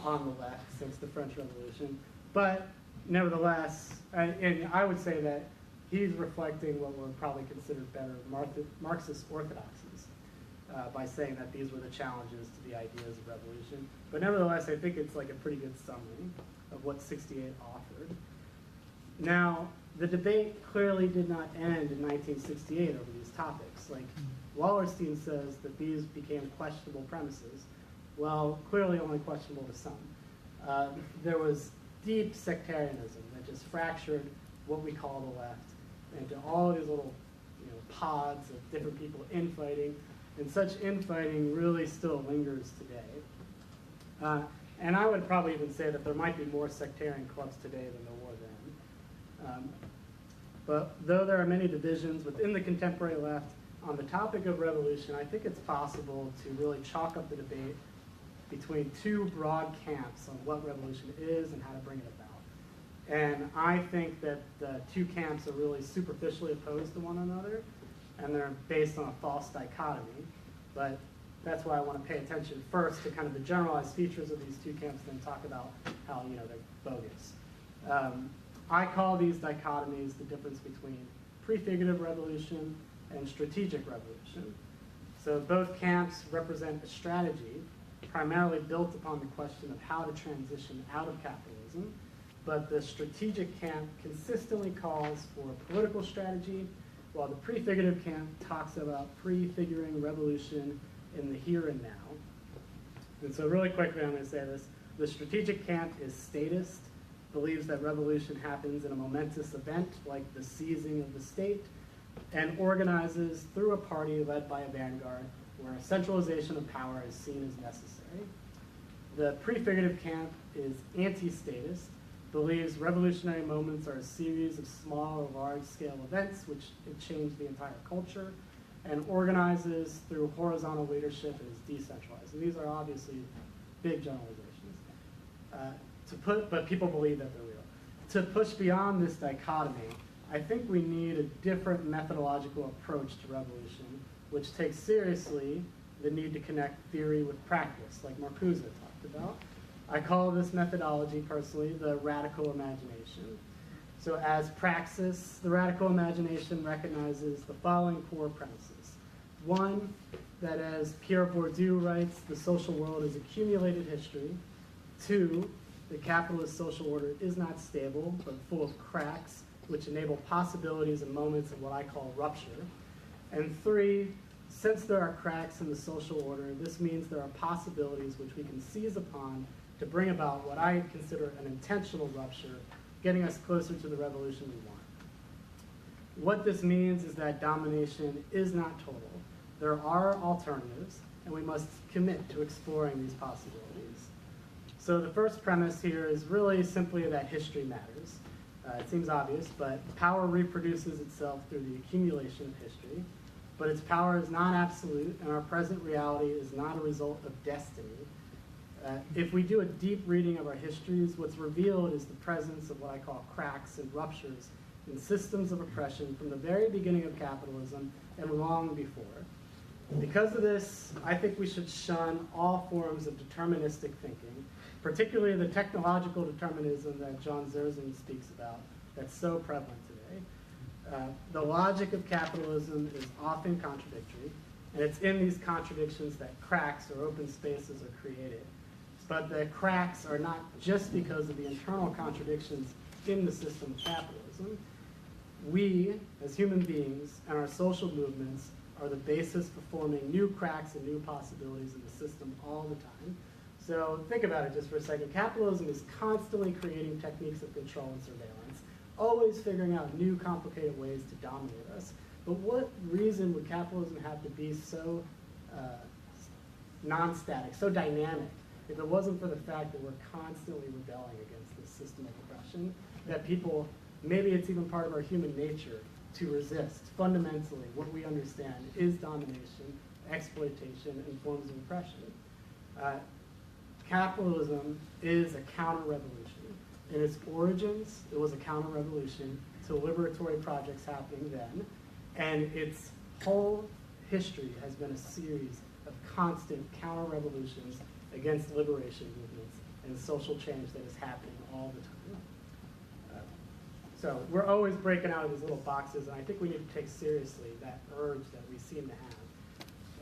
on the left since the French Revolution. But nevertheless, and I would say that he's reflecting what were probably considered better Marxist orthodoxies by saying that these were the challenges to the ideas of revolution. But nevertheless, I think it's like a pretty good summary of what 68 offered. Now, the debate clearly did not end in 1968 over these topics. Like, Wallerstein says that these became questionable premises. Well, clearly only questionable to some. There was deep sectarianism that just fractured what we call the left into all these little pods of different people infighting, and such infighting really still lingers today. And I would probably even say that there might be more sectarian clubs today than there were then. But though there are many divisions within the contemporary left on the topic of revolution, I think it's possible to really chalk up the debate between 2 broad camps on what revolution is and how to bring it about. And I think that the 2 camps are really superficially opposed to one another, and they're based on a false dichotomy. But that's why I want to pay attention first to kind of the generalized features of these 2 camps, then talk about how they're bogus. I call these dichotomies the difference between prefigurative revolution and strategic revolution. So both camps represent a strategy primarily built upon the question of how to transition out of capitalism, but the strategic camp consistently calls for a political strategy, while the prefigurative camp talks about prefiguring revolution in the here and now. And so really quickly, I'm going to say this. The strategic camp is statist, believes that revolution happens in a momentous event like the seizing of the state, and organizes through a party led by a vanguard where a centralization of power is seen as necessary. The prefigurative camp is anti-statist, believes revolutionary moments are a series of small or large-scale events which can change the entire culture, and organizes through horizontal leadership and is decentralized. And these are obviously big generalizations. But people believe that they're real. To push beyond this dichotomy, I think we need a different methodological approach to revolution, which takes seriously the need to connect theory with practice, like Marcuse talked about. I call this methodology, personally, the radical imagination. So as praxis, the radical imagination recognizes the following core premises. 1, that as Pierre Bourdieu writes, the social world is accumulated history. 2, the capitalist social order is not stable, but full of cracks, which enable possibilities and moments of what I call rupture. And 3, since there are cracks in the social order, this means there are possibilities which we can seize upon to bring about what I consider an intentional rupture, getting us closer to the revolution we want. What this means is that domination is not total. There are alternatives, and we must commit to exploring these possibilities. So the first premise here is really simply that history matters. It seems obvious, but power reproduces itself through the accumulation of history, but its power is not absolute, and our present reality is not a result of destiny. If we do a deep reading of our histories, what's revealed is the presence of what I call cracks and ruptures in systems of oppression from the very beginning of capitalism and long before. Because of this, I think we should shun all forms of deterministic thinking, particularly the technological determinism that John Zerzan speaks about that's so prevalent today. The logic of capitalism is often contradictory, and it's in these contradictions that cracks or open spaces are created. But the cracks are not just because of the internal contradictions in the system of capitalism. We, as human beings, and our social movements are the basis for forming new cracks and new possibilities in the system all the time. So think about it just for a second. Capitalism is constantly creating techniques of control and surveillance, always figuring out new complicated ways to dominate us. But what reason would capitalism have to be so non-static, so dynamic, if it wasn't for the fact that we're constantly rebelling against this system of oppression, that people, maybe it's even part of our human nature to resist. Fundamentally, what we understand is domination, exploitation, and forms of oppression. Capitalism is a counter-revolution. In its origins, it was a counter-revolution to liberatory projects happening then, and its whole history has been a series of constant counter-revolutions against liberation movements and social change that is happening all the time. So we're always breaking out of these little boxes, and I think we need to take seriously that urge that we seem to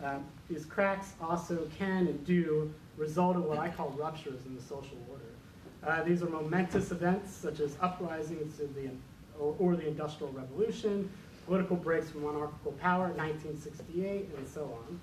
have. These cracks also can and do result in what I call ruptures in the social order. These are momentous events such as uprisings or the Industrial Revolution, political breaks from monarchical power in 1968, and so on.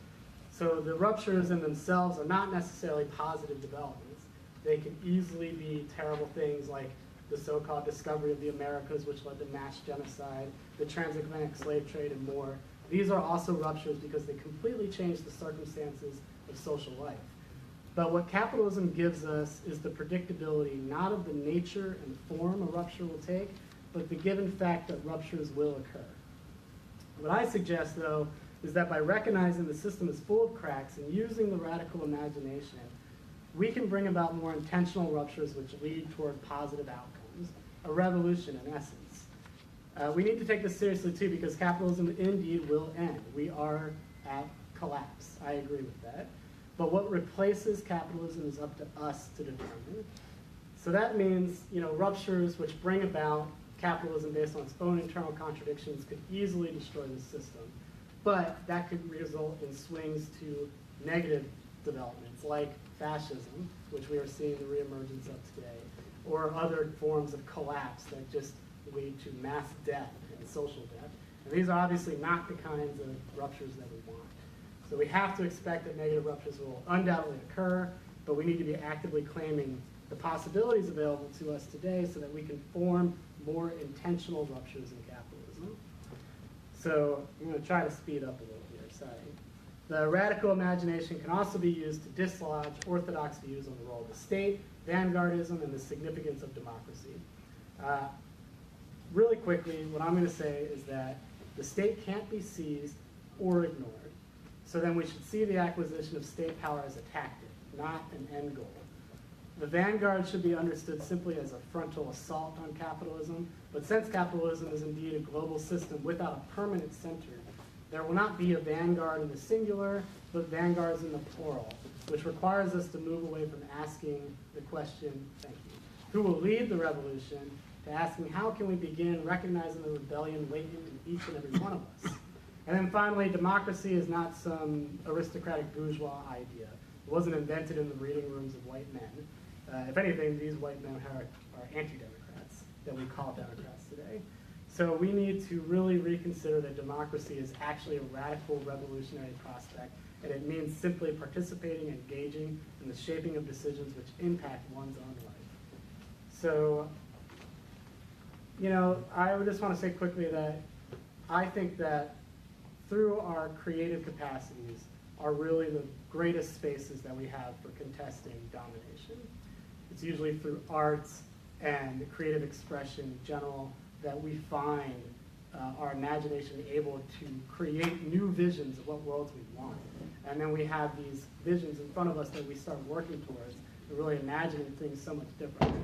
So the ruptures in themselves are not necessarily positive developments. They can easily be terrible things like the so-called discovery of the Americas, which led to mass genocide, the transatlantic slave trade, and more. These are also ruptures because they completely change the circumstances of social life. But what capitalism gives us is the predictability not of the nature and form a rupture will take, but the given fact that ruptures will occur. What I suggest, though, is that by recognizing the system is full of cracks and using the radical imagination, we can bring about more intentional ruptures which lead toward positive outcomes, a revolution in essence. We need to take this seriously too because capitalism indeed will end. We are at collapse. I agree with that. But what replaces capitalism is up to us to determine. So that means, ruptures which bring about capitalism based on its own internal contradictions could easily destroy the system. But that could result in swings to negative developments like fascism, which we are seeing the reemergence of today, or other forms of collapse that just lead to mass death and social death. And these are obviously not the kinds of ruptures that we want. So we have to expect that negative ruptures will undoubtedly occur, but we need to be actively claiming the possibilities available to us today so that we can form more intentional ruptures in capitalism. So I'm going to try to speed up a little here, sorry. The radical imagination can also be used to dislodge orthodox views on the role of the state, vanguardism, and the significance of democracy. Really quickly, what I'm going to say is that the state can't be seized or ignored. So then we should see the acquisition of state power as a tactic, not an end goal. The vanguard should be understood simply as a frontal assault on capitalism, but since capitalism is indeed a global system without a permanent center, there will not be a vanguard in the singular, but vanguards in the plural, which requires us to move away from asking the question, thank you, who will lead the revolution, to asking how can we begin recognizing the rebellion latent in each and every one of us. And then finally, democracy is not some aristocratic bourgeois idea. It wasn't invented in the reading rooms of white men. If anything, these white men are anti-democrats that we call Democrats today. So we need to really reconsider that democracy is actually a radical revolutionary prospect, and it means simply participating and engaging in the shaping of decisions which impact one's own life. So, I would just want to say quickly that I think that through our creative capacities are really the greatest spaces that we have for contesting domination. It's usually through arts and creative expression in general that we find our imagination able to create new visions of what worlds we want. And then we have these visions in front of us that we start working towards. and really imagining things so much differently.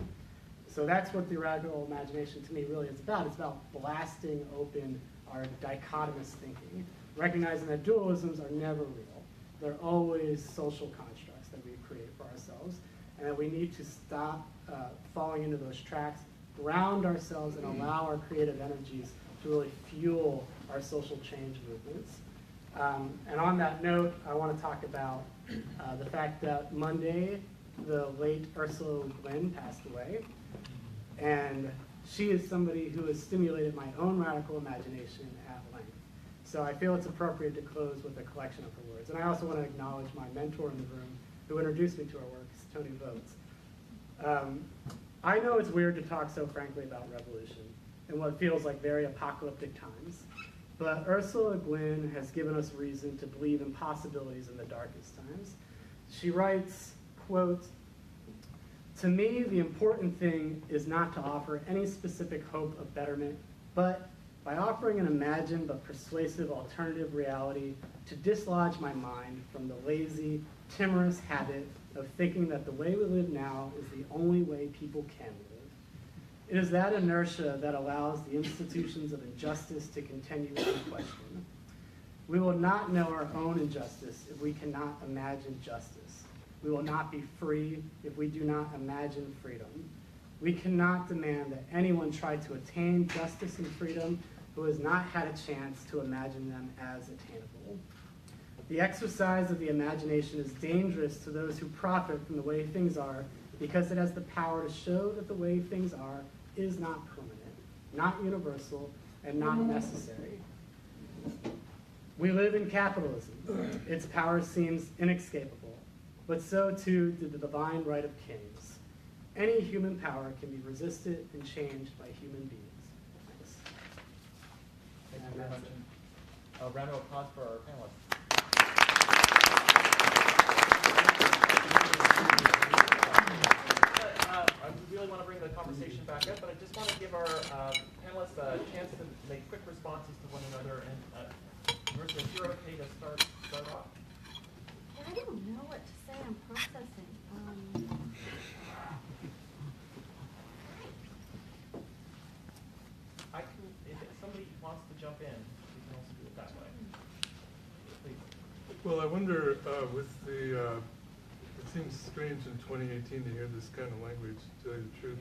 So that's what theoretical imagination to me really is about. It's about blasting open our dichotomous thinking, recognizing that dualisms are never real. They're always social constructs that we create for ourselves, and that we need to stop falling into those tracks, ground ourselves, and allow our creative energies to really fuel our social change movements. And on that note, I want to talk about the fact that Monday, the late Ursula Le Guin passed away. And she is somebody who has stimulated my own radical imagination at length. So I feel it's appropriate to close with a collection of her words. And I also want to acknowledge my mentor in the room who introduced me to her work, Tony Votes. I know it's weird to talk so frankly about revolution in what feels like very apocalyptic times, but Ursula Le Guin has given us reason to believe in possibilities in the darkest times. She writes, quote, "To me, the important thing is not to offer any specific hope of betterment, but by offering an imagined but persuasive alternative reality to dislodge my mind from the lazy, timorous habit of thinking that the way we live now is the only way people can live. It is that inertia that allows the institutions of injustice to continue unquestioned. We will not know our own injustice if we cannot imagine justice. We will not be free if we do not imagine freedom. We cannot demand that anyone try to attain justice and freedom who has not had a chance to imagine them as attainable. The exercise of the imagination is dangerous to those who profit from the way things are because it has the power to show that the way things are is not permanent, not universal, and not necessary. We live in capitalism. Its power seems inescapable, but so too did the divine right of kings. Any human power can be resisted and changed by human beings." Thanks. Thank you very much. A round of applause for our panelists. I really want to bring the conversation back up, but I just want to give our panelists a chance to make quick responses to one another. And Marissa, if you're okay to start off. I don't know what to say. I'm processing. If somebody wants to jump in, we can also do it that way. Please. Well, I wonder with the, it seems strange in 2018 to hear this kind of language, to tell you the truth.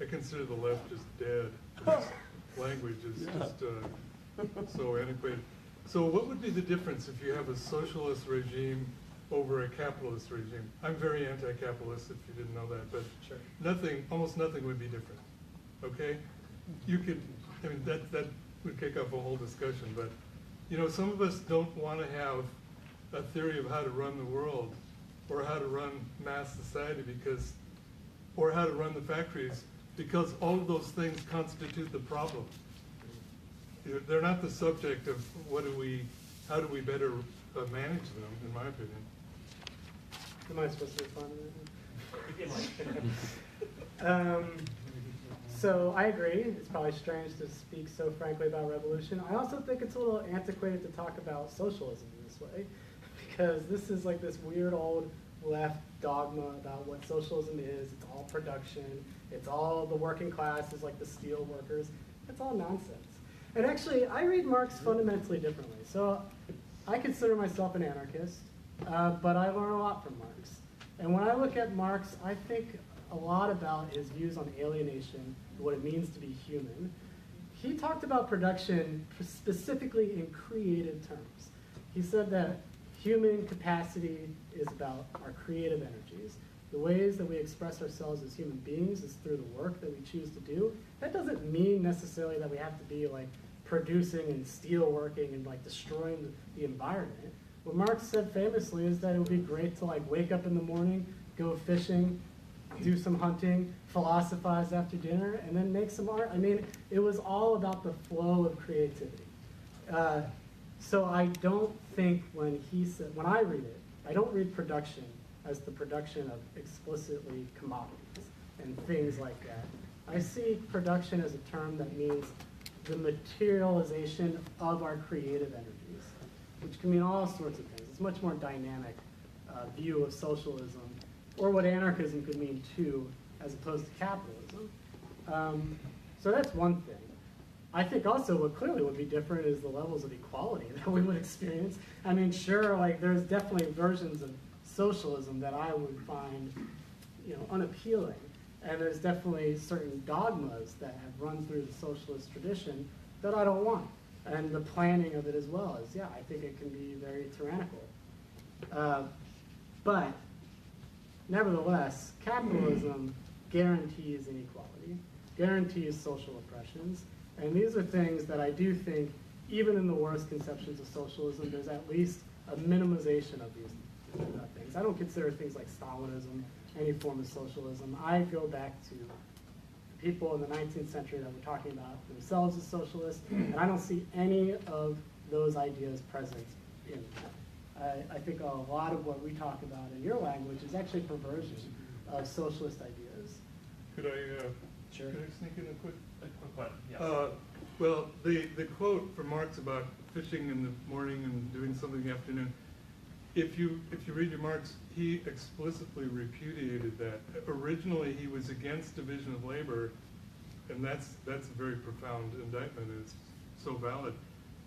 I consider the left just dead. This language is just so antiquated. So what would be the difference if you have a socialist regime over a capitalist regime? I'm very anti-capitalist, if you didn't know that, but Sure. almost nothing would be different, okay? You could, I mean, that would kick off a whole discussion, but, you know, some of us don't want to have a theory of how to run the world or how to run mass society or how to run the factories, because all of those things constitute the problem. They're not the subject of how do we better manage them, in my opinion. Am I supposed to respond to that? Begin, Mike. So I agree. It's probably strange to speak so frankly about revolution. I also think it's a little antiquated to talk about socialism in this way, because this is like this weird old left dogma about what socialism is. It's all production. It's all the working classes, like the steel workers. It's all nonsense. And actually, I read Marx fundamentally differently. So I consider myself an anarchist, but I learn a lot from Marx. And when I look at Marx, I think a lot about his views on alienation, what it means to be human. He talked about production specifically in creative terms. He said that human capacity is about our creative energies. The ways that we express ourselves as human beings is through the work that we choose to do. That doesn't mean necessarily that we have to be like producing and steel working and like destroying the environment. What Marx said famously is that it would be great to like wake up in the morning, go fishing, do some hunting, philosophize after dinner, and then make some art. I mean, it was all about the flow of creativity. So I don't think when I read it, I don't read production as the production of explicitly commodities and things like that. I see production as a term that means the materialization of our creative energies, which can mean all sorts of things. It's a much more dynamic view of socialism or what anarchism could mean too, as opposed to capitalism. So that's one thing. I think also what clearly would be different is the levels of equality that we would experience. I mean, sure, like there's definitely versions of socialism that I would find, unappealing. And there's definitely certain dogmas that have run through the socialist tradition that I don't want. And the planning of it as well is, I think it can be very tyrannical. But nevertheless, capitalism guarantees inequality, guarantees social oppressions, and these are things that I do think, even in the worst conceptions of socialism, there's at least a minimization of these things. I don't consider things like Stalinism any form of socialism. I go back to people in the 19th century that were talking about themselves as socialists, and I don't see any of those ideas present in that. I think a lot of what we talk about in your language is actually perversion of socialist ideas. Could I, Sure. could I sneak in a quick? Question, yes. Well, the quote from Marx about fishing in the morning and doing something in the afternoon, if you read your Marx, he explicitly repudiated that. Originally, he was against division of labor, and that's a very profound indictment, and it's so valid.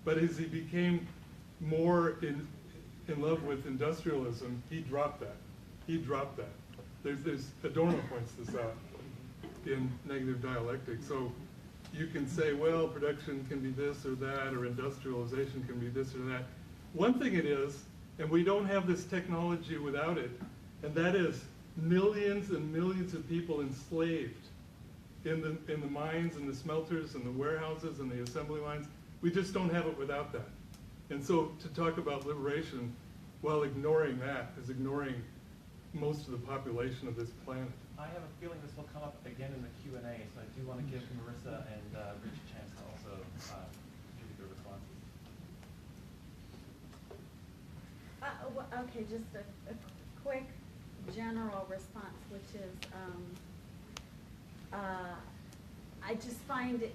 But as he became more in love with industrialism, he dropped that. There's Adorno points this out in Negative Dialectic. So you can say, well, production can be this or that, or industrialization can be this or that. One thing it is, and we don't have this technology without it, and that is millions and millions of people enslaved in the mines and the smelters and the warehouses and the assembly lines. We just don't have it without that. And so to talk about liberation while ignoring that is ignoring most of the population of this planet. I have a feeling this will come up again in the Q&A, so I do want to give Marissa and Rich a chance to also contribute their responses. Okay, just a quick general response, which is I just find it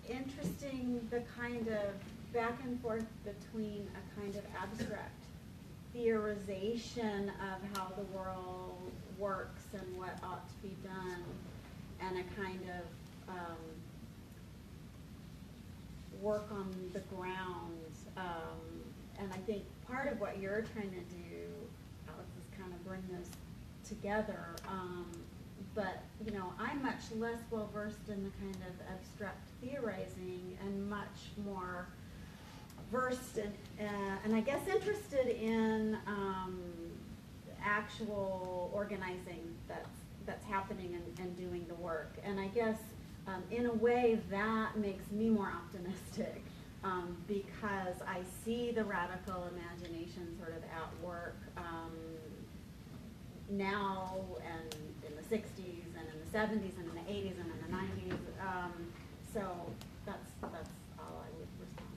interesting the kind of back and forth between a kind of abstract theorization of how the world works and what ought to be done, and a kind of work on the ground. And I think part of what you're trying to do, Alex, is kind of bring those together. But I'm much less well versed in the kind of abstract theorizing, and much more versed in, and I guess interested in actual organizing that's happening and doing the work. And I guess in a way that makes me more optimistic, because I see the radical imagination sort of at work now and in the 60s and in the 70s and in the 80s and in the 90s. So that's all I would respond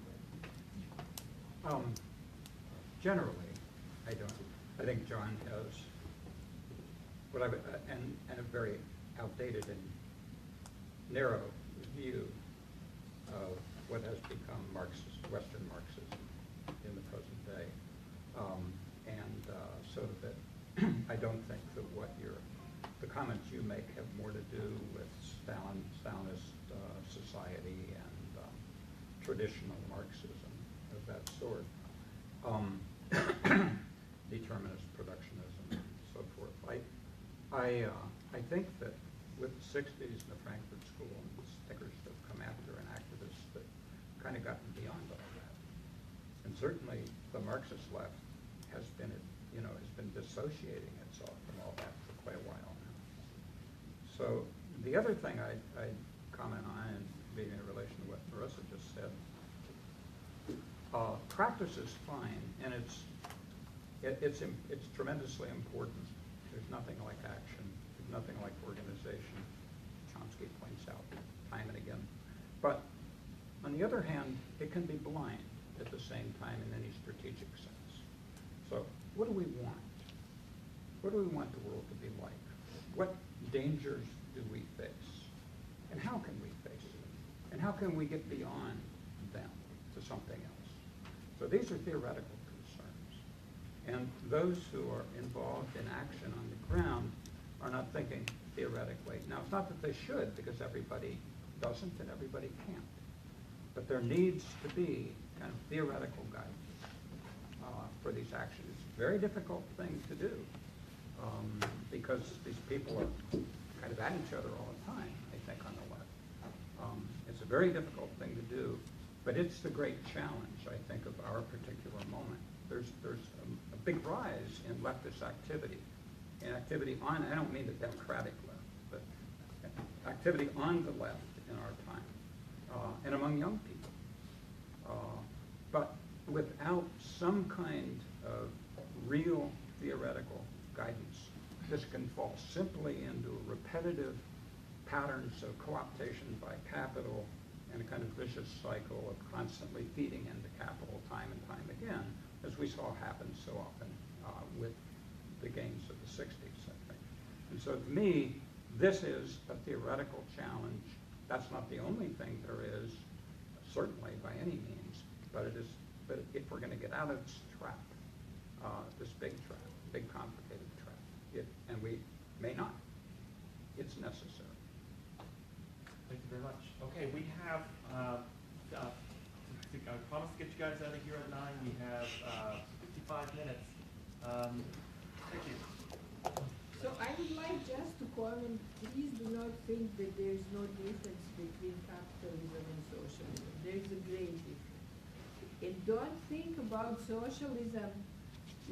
with. Generally, I think John has what I would, and a very outdated and narrow view of what has become Marxist, Western Marxism in the present day. So that I don't think that the comments you make have more to do with Stalinist society and traditional Marxism of that sort. Determinist productionism and so forth. I think that with the 60s and the Frankfurt School and the stickers that have come after, and activists that kind of gotten beyond all that. And certainly the Marxist left has been dissociating itself from all that for quite a while now. So the other thing I'd comment on, and maybe in relation to what Marissa just said, practice is fine, and it's tremendously important. There's nothing like action. There's nothing like organization. Chomsky points out time and again. But on the other hand, it can be blind at the same time in any strategic sense. So what do we want? What do we want the world to be like? What dangers do we face? And how can we face them? And how can we get beyond them to something else? So these are theoretical concerns. And those who are involved in action on the ground are not thinking theoretically. Now, it's not that they should, because everybody doesn't and everybody can't. But there needs to be kind of theoretical guidance for these actions. It's a very difficult thing to do because these people are kind of at each other all the time, I think, on the left. It's a very difficult thing to do, but it's the great challenge, I think, of our particular moment. There's a big rise in leftist activity, and activity on, I don't mean the democratic left, but activity on the left in our time, and among young people. But without some kind of real theoretical guidance, this can fall simply into repetitive patterns of co-optation by capital and a kind of vicious cycle of constantly feeding into capital time and time again, as we saw happen so often with the gains of the 60s, I think. And so to me, this is a theoretical challenge. That's not the only thing there is, certainly by any means, but it is. But if we're going to get out of this trap, this big complicated trap, and we may not, it's necessary. Thank you very much. Okay, we have, I promised to get you guys out of here at 9. We have 55 minutes. Thank you. So I would like just to comment, please do not think that there is no difference between capitalism and socialism. There is a great difference. And don't think about socialism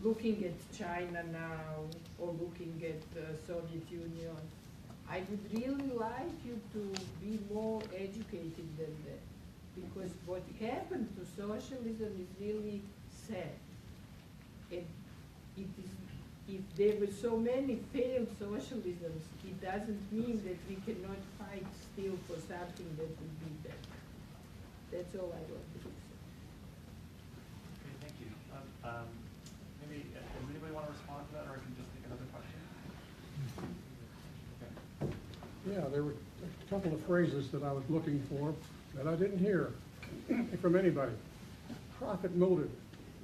looking at China now or looking at the Soviet Union. I would really like you to be more educated than that, because what happened to socialism is really sad. And it is, if there were so many failed socialisms, it doesn't mean that we cannot fight still for something that would be better. That's all I want to say. Okay, thank you. Maybe, does anybody want to respond to that, or I can just take another question? Okay. Yeah, there were a couple of phrases that I was looking for that I didn't hear from anybody. Profit motive.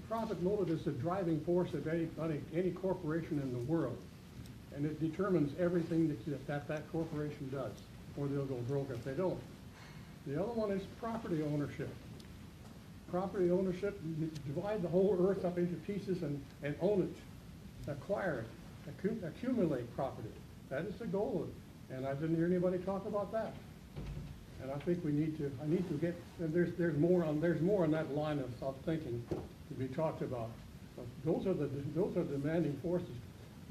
Profit motive is the driving force of any corporation in the world, and it determines everything that corporation does, or they'll go broke if they don't. The other one is property ownership. Property ownership, divide the whole earth up into pieces and own it, acquire it, accumulate property. That is the goal of it. And I didn't hear anybody talk about that. And I think I need to get, and there's more on that line of thinking to be talked about. But those are the demanding forces.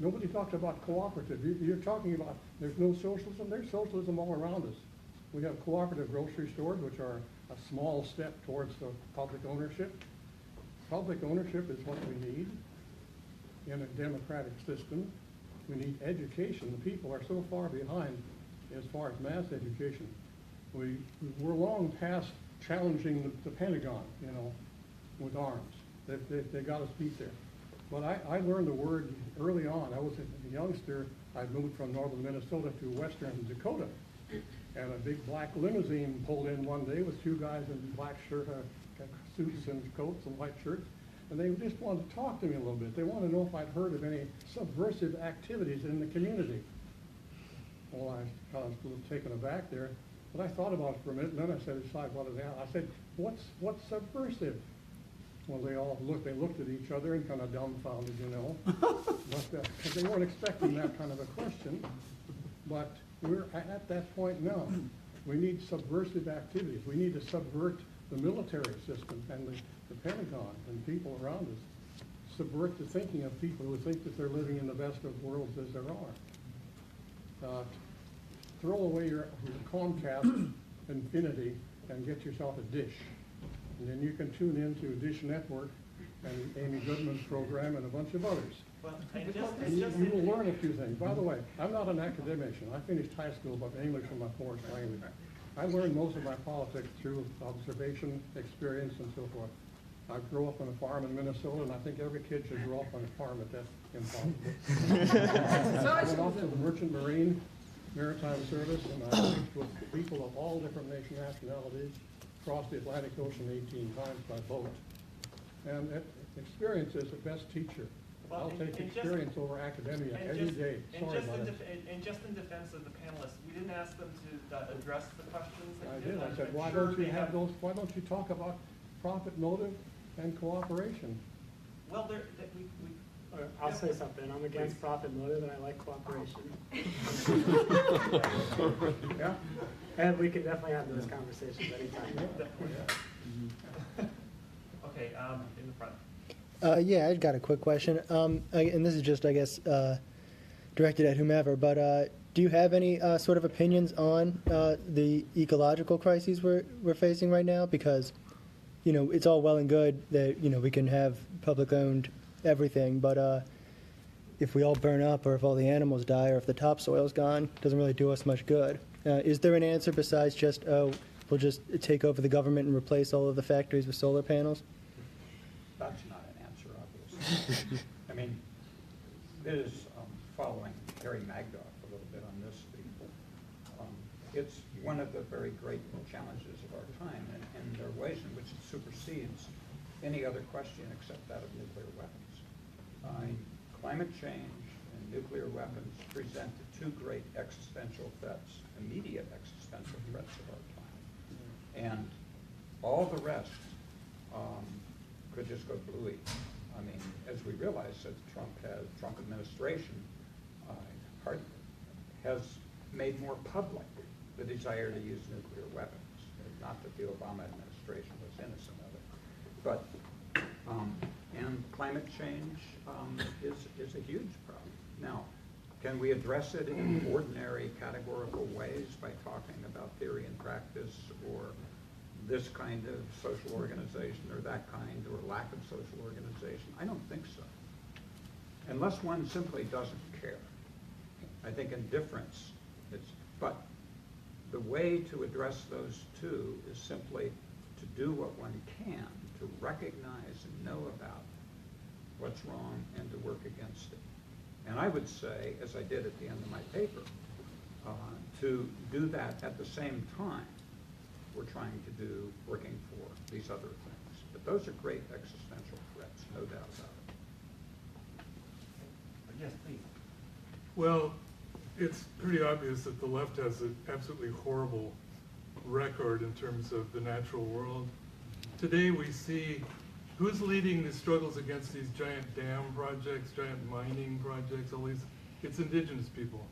Nobody talked about cooperative. You're talking about there's no socialism. There's socialism all around us. We have cooperative grocery stores, which are a small step towards the public ownership. Public ownership is what we need in a democratic system. We need education. The people are so far behind as far as mass education. We're long past challenging the Pentagon, with arms. They got us beat there. But I learned the word early on. I was a youngster. I moved from northern Minnesota to western Dakota. And a big black limousine pulled in one day with two guys in black suits and coats and white shirts. And they just wanted to talk to me a little bit. They wanted to know if I'd heard of any subversive activities in the community. Well, I was a little taken aback there. But I thought about it for a minute, and then I said, I said, what's subversive? Well, they looked at each other and kind of dumbfounded, because they weren't expecting that kind of a question. But we're at that point now. We need subversive activities. We need to subvert the military system and the Pentagon and people around us. Subvert the thinking of people who think that they're living in the best of worlds as there are. Throw away your Comcast Infinity and get yourself a dish. And then you can tune into Dish Network and Amy Goodman's program and a bunch of others. Well, You will learn a few things. By the way, I'm not an academician. I finished high school, but English was my fourth language. I learned most of my politics through observation, experience, and so forth. I grew up on a farm in Minnesota, and I think every kid should grow up on a farm, but that's impossible. I went off to the Merchant Marine Maritime Service, and I worked with people of all different nationalities, crossed the Atlantic Ocean 18 times by boat. And experience is the best teacher. Well, I'll and- take and just- experience over academia And any just- day. and Sorry just about in it. and just in defense of the panelists, we didn't ask them to address the questions that I you did. I said, I'm why sure don't you they have those, why don't you talk about profit motive and cooperation? Well, we I'll say something. I'm against profit motive and I like cooperation. Yeah? And we can definitely have those conversations anytime. okay, in the front. Yeah, I got a quick question. And this is just, I guess, directed at whomever, but do you have any sort of opinions on the ecological crises we're facing right now? Because, you know, it's all well and good that, you know, we can have public-owned everything, but if we all burn up or if all the animals die or if the topsoil's gone, it doesn't really do us much good. Is there an answer besides just, oh, we'll just take over the government and replace all of the factories with solar panels? That's not an answer, obviously. I mean, it is following Harry Magdoff a little bit on this. It's one of the very great challenges of our time, and there are ways in which it supersedes any other question except that of nuclear weapons. Climate change and nuclear weapons present the two great existential threats, immediate existential threats of our time. And all the rest could just go bluey. I mean, as we realize that the Trump administration has made more public the desire to use nuclear weapons. Not that the Obama administration was innocent of it. But, and climate change is a huge problem. Now, can we address it in ordinary categorical ways by talking about theory and practice, or this kind of social organization or that kind, or lack of social organization? I don't think so. Unless one simply doesn't care. I think indifference but the way to address those two is simply to do what one can to recognize and know about what's wrong and to work against it. And I would say, as I did at the end of my paper, to do that at the same time we're trying to do working for these other things. But those are great existential threats, no doubt about it. Yes, please. Well, it's pretty obvious that the left has an absolutely horrible record in terms of the natural world. Today we see who's leading the struggles against these giant dam projects, giant mining projects, all these, it's indigenous people.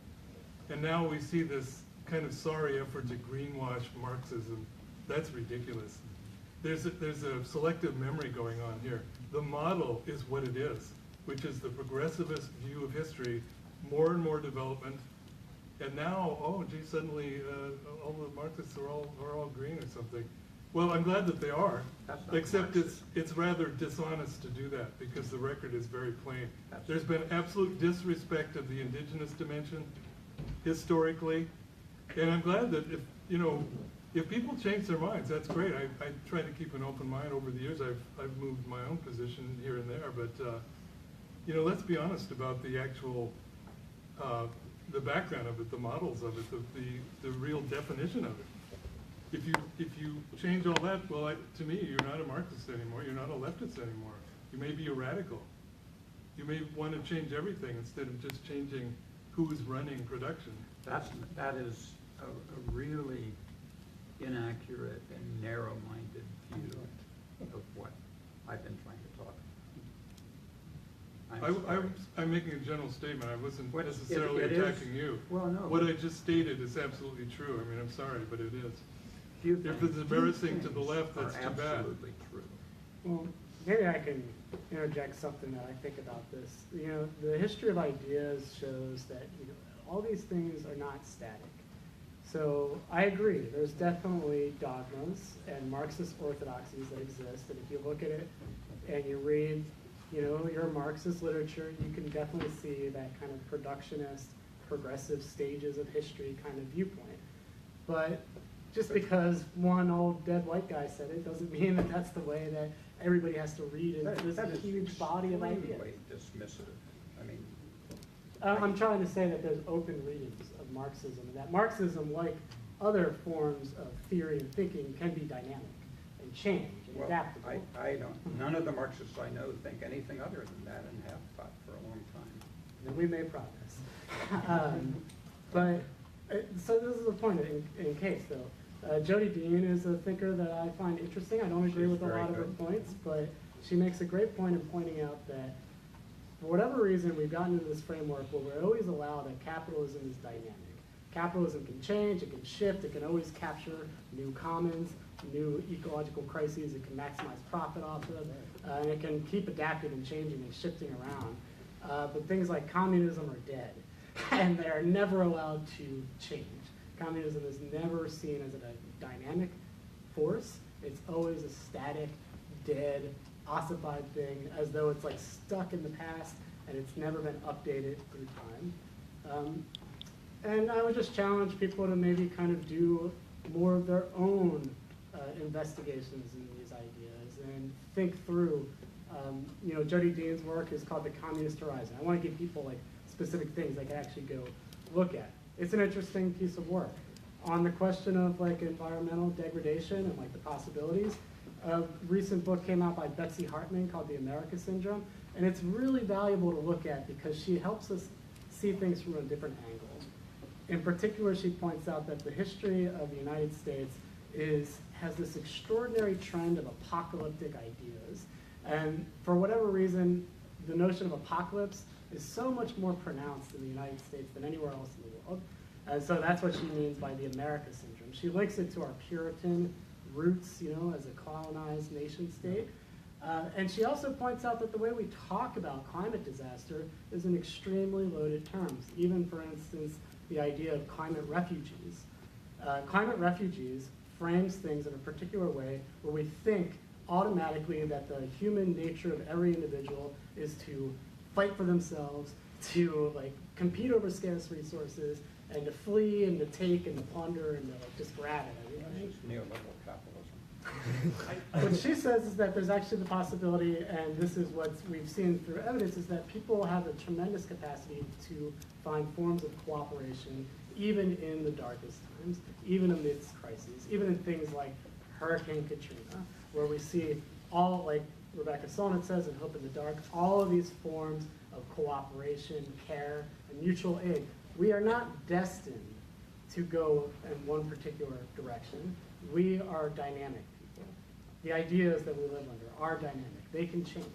And now we see this kind of sorry effort to greenwash Marxism. That's ridiculous. There's a selective memory going on here. The model is what it is, which is the progressivist view of history, more and more development. And now, oh gee, suddenly all the Marxists are all green or something. Well, I'm glad that they are, except it's rather dishonest to do that because the record is very plain. There's been absolute disrespect of the indigenous dimension historically, and I'm glad that if people change their minds, that's great. I try to keep an open mind over the years. I've moved my own position here and there, but let's be honest about the actual the background of it, the models of it, the real definition of it. If you change all that, well, to me, you're not a Marxist anymore. You're not a leftist anymore. You may be a radical. You may want to change everything instead of just changing who's running production. That is a really inaccurate and narrow-minded view of what I've been trying to talk. I'm making a general statement. I wasn't necessarily it attacking you. Well, no. What I just stated is absolutely true. I mean, I'm sorry, but it is. If it's Few embarrassing to the things left, that's are too bad. absolutely true. Well, maybe I can interject something that I think about this. The history of ideas shows that all these things are not static. So I agree. There's definitely dogmas and Marxist orthodoxies that exist. And if you look at it and you read, your Marxist literature, you can definitely see that kind of productionist, progressive stages of history kind of viewpoint. But just because one old dead white guy said it doesn't mean that that's the way that everybody has to read into this huge body of ideas. Extremely dismissive. I mean, I'm trying to say that there's open readings of Marxism, and that Marxism, like other forms of theory and thinking, can be dynamic and change and adaptable. I don't. None of the Marxists I know think anything other than that, and have thought for a we made progress. So this is the point in case, though. Jody Dean is a thinker that I find interesting. I don't agree with a lot of her points, but she makes a great point in pointing out that for whatever reason, we've gotten into this framework where we're always allowed that capitalism is dynamic. Capitalism can change, it can shift, it can always capture new commons, new ecological crises, it can maximize profit off of, and it can keep adapting and changing and shifting around. But things like communism are dead, and they're never allowed to change. Communism is never seen as a dynamic force. It's always a static, dead, ossified thing, as though it's like stuck in the past and it's never been updated through time. And I would just challenge people to maybe kind of do more of their own investigations in these ideas and think through. Jody Dean's work is called The Communist Horizon. I want to give people like specific things they can actually go look at. It's an interesting piece of work. On the question of like environmental degradation and like the possibilities, a recent book came out by Betsy Hartman called The America Syndrome, and it's really valuable to look at because she helps us see things from a different angle. In particular, she points out that the history of the United States has this extraordinary trend of apocalyptic ideas. And for whatever reason, the notion of apocalypse is so much more pronounced in the United States than anywhere else in the world. And so that's what she means by the America Syndrome. She links it to our Puritan roots, as a colonized nation state. And she also points out that the way we talk about climate disaster is in extremely loaded terms. Even, for instance, the idea of climate refugees. Climate refugees frames things in a particular way where we think automatically that the human nature of every individual is to fight for themselves, to like compete over scarce resources, and to flee and to take and to plunder and to like, just grab at everything. It's neoliberal capitalism. What she says is that there's actually the possibility, and this is what we've seen through evidence, is that people have a tremendous capacity to find forms of cooperation, even in the darkest times, even amidst crises, even in things like Hurricane Katrina, where we see all, like Rebecca Solnit says in Hope in the Dark, all of these forms of cooperation, care, and mutual aid. We are not destined to go in one particular direction. We are dynamic people. The ideas that we live under are dynamic. They can change.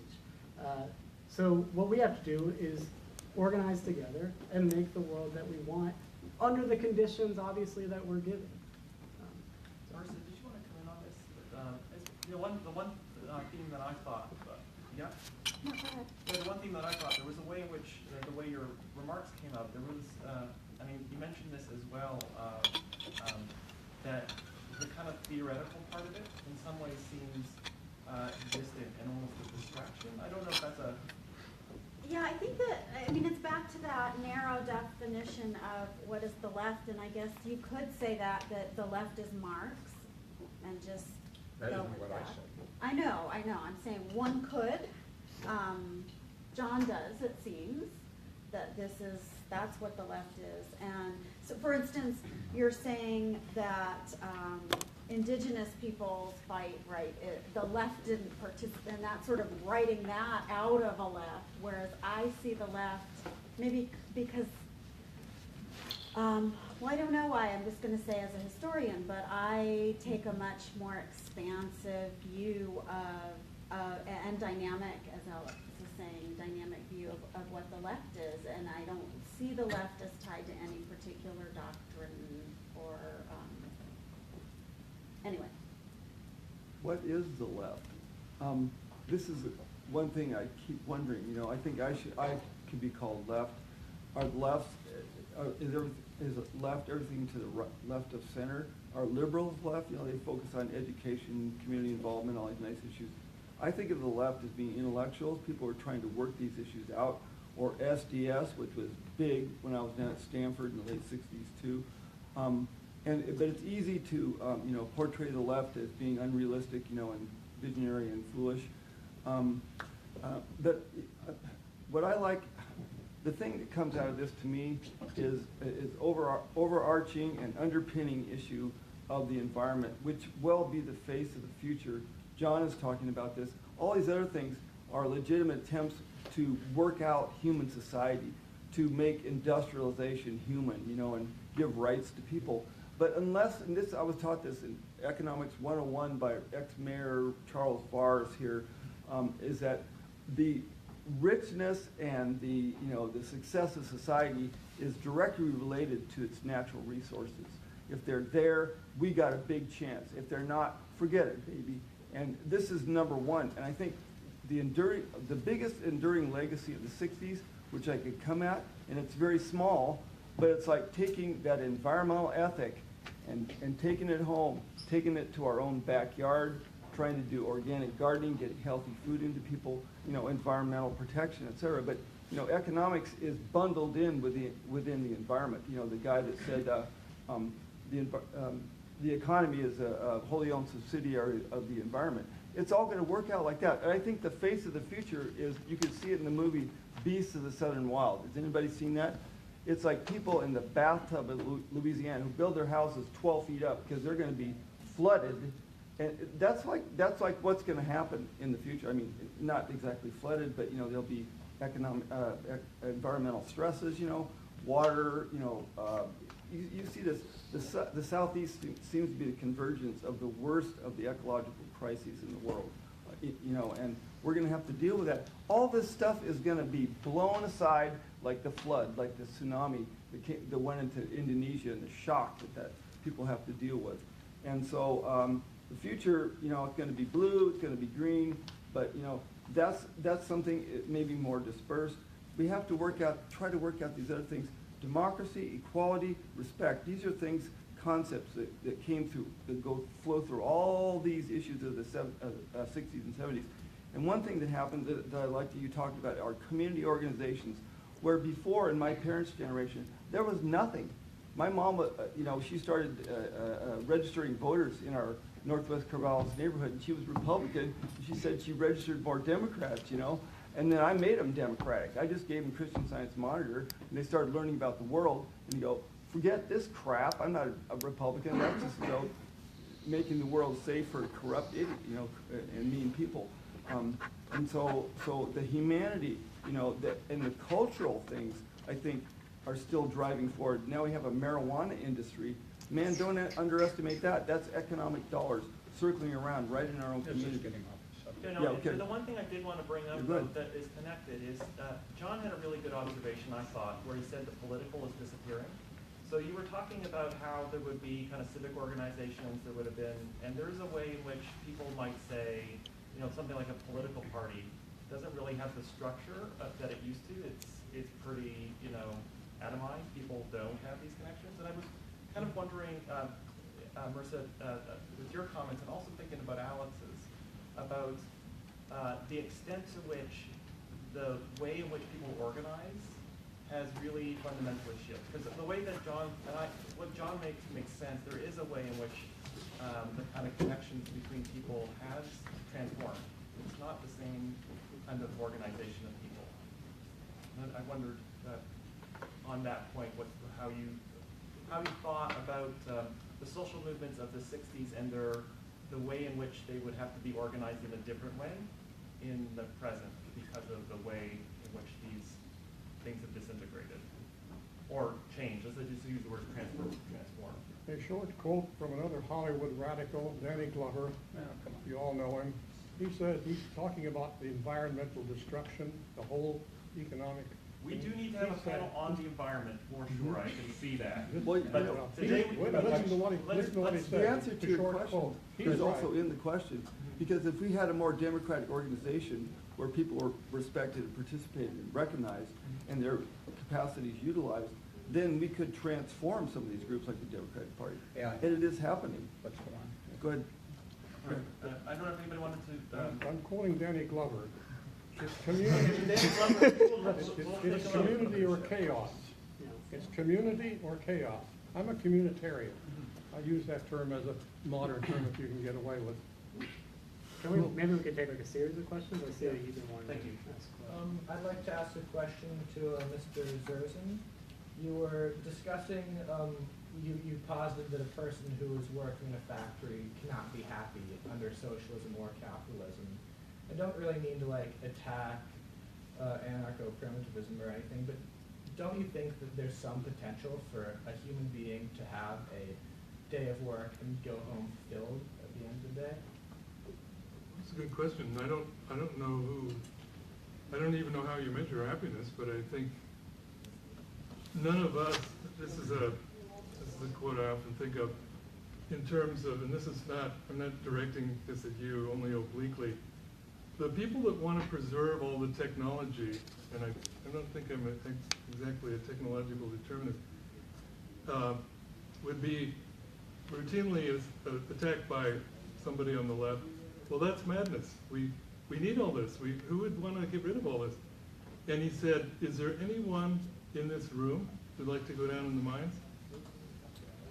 So what we have to do is organize together and make the world that we want under the conditions, obviously, that we're given. Marissa, did you want to come in on this? The one theme that I thought, yeah? No, go ahead. Yeah, the one thing that I thought, there was a way in which, the way your remarks came out, there was, you mentioned this as well, that the kind of theoretical part of it in some ways seems distant and almost a distraction. I don't know if that's a... Yeah, I think that, it's back to that narrow definition of what is the left, and I guess you could say that the left is Marx, and just That go isn't with what that. I said. I know, I'm saying one could. John does, it seems, that that's what the left is. And so, for instance, you're saying that indigenous peoples fight, right? The left didn't participate, and that's sort of writing that out of a left, whereas I see the left, maybe because, I don't know why, I'm just going to say as a historian, but I take a much more expansive view of, and dynamic, as Alex was saying, dynamic view of what the left is, and I don't see the left as tied to any particular doctrine or, anyway. What is the left? This is one thing I keep wondering. I think I could be called left. Are left? Is left everything to the left of center? Are liberals left? They focus on education, community involvement, all these nice issues. I think of the left as being intellectuals, people who are trying to work these issues out, or SDS, which was big when I was down at Stanford in the late 60s too. But it's easy to portray the left as being unrealistic, and visionary and foolish. But what I like, the thing that comes out of this to me is overarching and underpinning issue of the environment, which will be the face of the future. John is talking about this. All these other things are legitimate attempts to work out human society, to make industrialization human, you know, and give rights to people. But unless, and this, I was taught this in Economics 101 by ex-mayor Charles Vars here, is that the richness and the, you know, the success of society is directly related to its natural resources. If they're there, we got a big chance. If they're not, forget it, baby. And this is number one. And I think the biggest enduring legacy of the 60s, which I could come at, and it's very small, but it's like taking that environmental ethic and taking it home, taking it to our own backyard, trying to do organic gardening, getting healthy food into people, you know, environmental protection, et cetera. But, you know, economics is bundled in within the environment. You know, the guy that said the economy is a wholly owned subsidiary of the environment. It's all going to work out like that. And I think the face of the future is, you can see it in the movie Beasts of the Southern Wild. Has anybody seen that? It's like people in the bathtub of Louisiana who build their houses 12 feet up because they're going to be flooded. And that's like what's going to happen in the future. I mean, not exactly flooded, but, you know, there'll be environmental stresses, you know, water, you know, you see this, the Southeast seems to be the convergence of the worst of the ecological crises in the world, you know, and we're going to have to deal with that. All this stuff is going to be blown aside like the flood, like the tsunami that went into Indonesia, and the shock that people have to deal with. And so the future, you know, it's going to be blue, it's going to be green, but, you know, that's something maybe more dispersed. We have to try to work out these other things. Democracy, equality, respect. These are things, concepts that came through, that flow through all these issues of the 60s and 70s. And one thing that happened that I like that you talked about are community organizations, where before, in my parents' generation, there was nothing. My mom, you know, she started registering voters in our Northwest Corvallis neighborhood, and she was Republican. She said she registered more Democrats, you know. And then I made them Democratic. I just gave them Christian Science Monitor, and they started learning about the world. And you go, forget this crap. I'm not a Republican. That's just, you know, making the world safe for corrupt, you know, and mean people. And so the humanity, you know, and the cultural things, I think, are still driving forward. Now we have a marijuana industry. Man, don't underestimate that. That's economic dollars circling around right in our own community. Yeah, okay. The one thing I did want to bring up that is connected is John had a really good observation, I thought, where he said the political is disappearing. So you were talking about how there would be kind of civic organizations, there would have been, and there is a way in which people might say, you know, something like a political party doesn't really have the structure that it used to. It's pretty, you know, atomized. People don't have these connections. And I was kind of wondering, Marissa, with your comments, and also thinking about Alex's, about the extent to which the way in which people organize has really fundamentally shifted. Because the way that what John makes sense, there is a way in which the kind of connections between people has transformed. It's not the same kind of organization of people. And I wondered on that point, how you thought about the social movements of the 60s and the way in which they would have to be organized in a different way in the present because of the way in which these things have disintegrated or changed. Let's just use the word transform. A short quote from another Hollywood radical, Danny Glover. You all know him. He said he's talking about the environmental destruction, the whole economic. We do need to have a panel on the environment for sure. I can see that. Well, but today, listen to what he said. The answer to your question is also in the question, because if we had a more democratic organization where people were respected and participated and recognized and their capacities utilized, then we could transform some of these groups like the Democratic Party. Yeah. And it is happening. Let's go on. Go ahead. I don't know if anybody wanted to. I'm quoting Danny Glover. It's community. It's community or chaos. It's community or chaos. I'm a communitarian. I use that term as a modern term if you can get away with. Maybe we could take like a series of questions. I see that you've been wanting Thank you. to ask I'd like to ask a question to Mr. Zerzan. You were discussing, you posited that a person who is working in a factory cannot be happy under socialism or capitalism. I don't really mean to like attack anarcho-primitivism or anything, but don't you think that there's some potential for a human being to have a day of work and go home fulfilled at the end of the day? That's a good question. I don't know who, I don't even know how you measure happiness, but I think none of us, this is a quote I often think of in terms of, and this is not, I'm not directing this at you, only obliquely. The people that want to preserve all the technology, and I don't think I'm exactly a technological determinist, would be routinely attacked by somebody on the left. Well, that's madness. We need all this. Who would want to get rid of all this? And he said, is there anyone in this room who'd like to go down in the mines?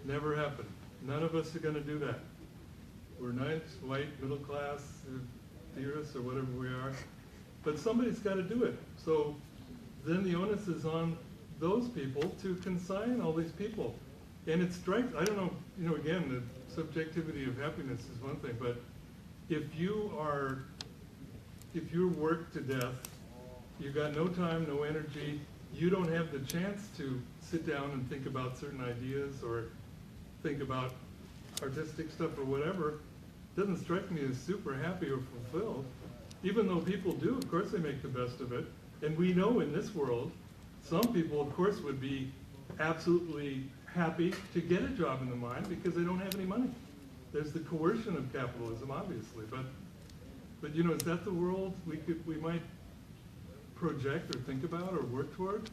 Never happened. None of us are going to do that. We're nice, white, middle class, theorists, or whatever we are. But somebody's got to do it. So then the onus is on those people to consign all these people. And it strikes, I don't know, again, the subjectivity of happiness is one thing, but if you're worked to death, you've got no time, no energy, you don't have the chance to sit down and think about certain ideas or think about artistic stuff or whatever, doesn't strike me as super happy or fulfilled. Even though people do, of course they make the best of it. And we know in this world, some people, of course, would be absolutely happy to get a job in the mine because they don't have any money. There's the coercion of capitalism, obviously. But is that the world we might project or think about or work toward?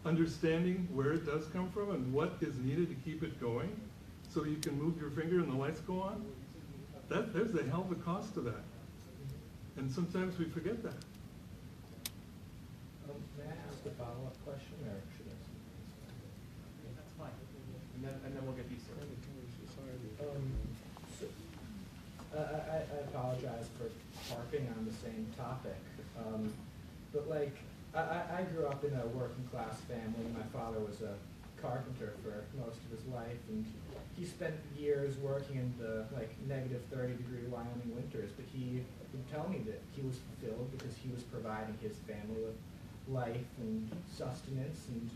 Understanding where it does come from and what is needed to keep it going so you can move your finger and the lights go on? There's a hell of a cost to that. And sometimes we forget that. May I ask a follow-up question, or should I? That's fine. And then we'll get you started. I apologize for harping on the same topic, but like, I grew up in a working class family. My father was a carpenter for most of his life, and he spent years working in the negative 30-degree Wyoming winters, but he would tell me that he was fulfilled because he was providing his family with life and sustenance. And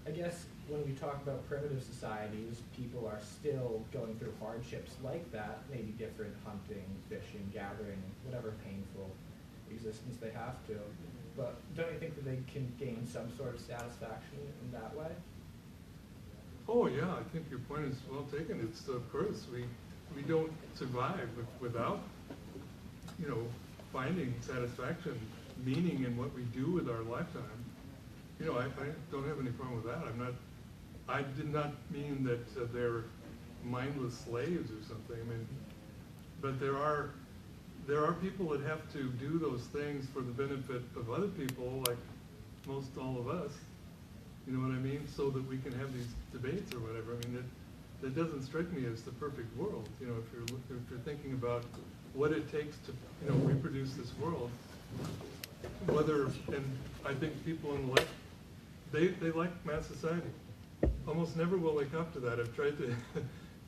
I guess when we talk about primitive societies, people are still going through hardships like that, maybe different, hunting, fishing, gathering, whatever painful existence they have to. But don't you think that they can gain some sort of satisfaction in that way? Oh yeah, I think your point is well taken. It's, of course, we don't survive without, finding satisfaction, meaning in what we do with our lifetime. I don't have any problem with that. I did not mean that they're mindless slaves or something. I mean, but there are people that have to do those things for the benefit of other people, like most all of us. You know what I mean? So that we can have these debates or whatever. I mean, that doesn't strike me as the perfect world. If you're thinking about what it takes to reproduce this world, and I think people in the left, they like mass society. Almost never will they come to that. I've tried to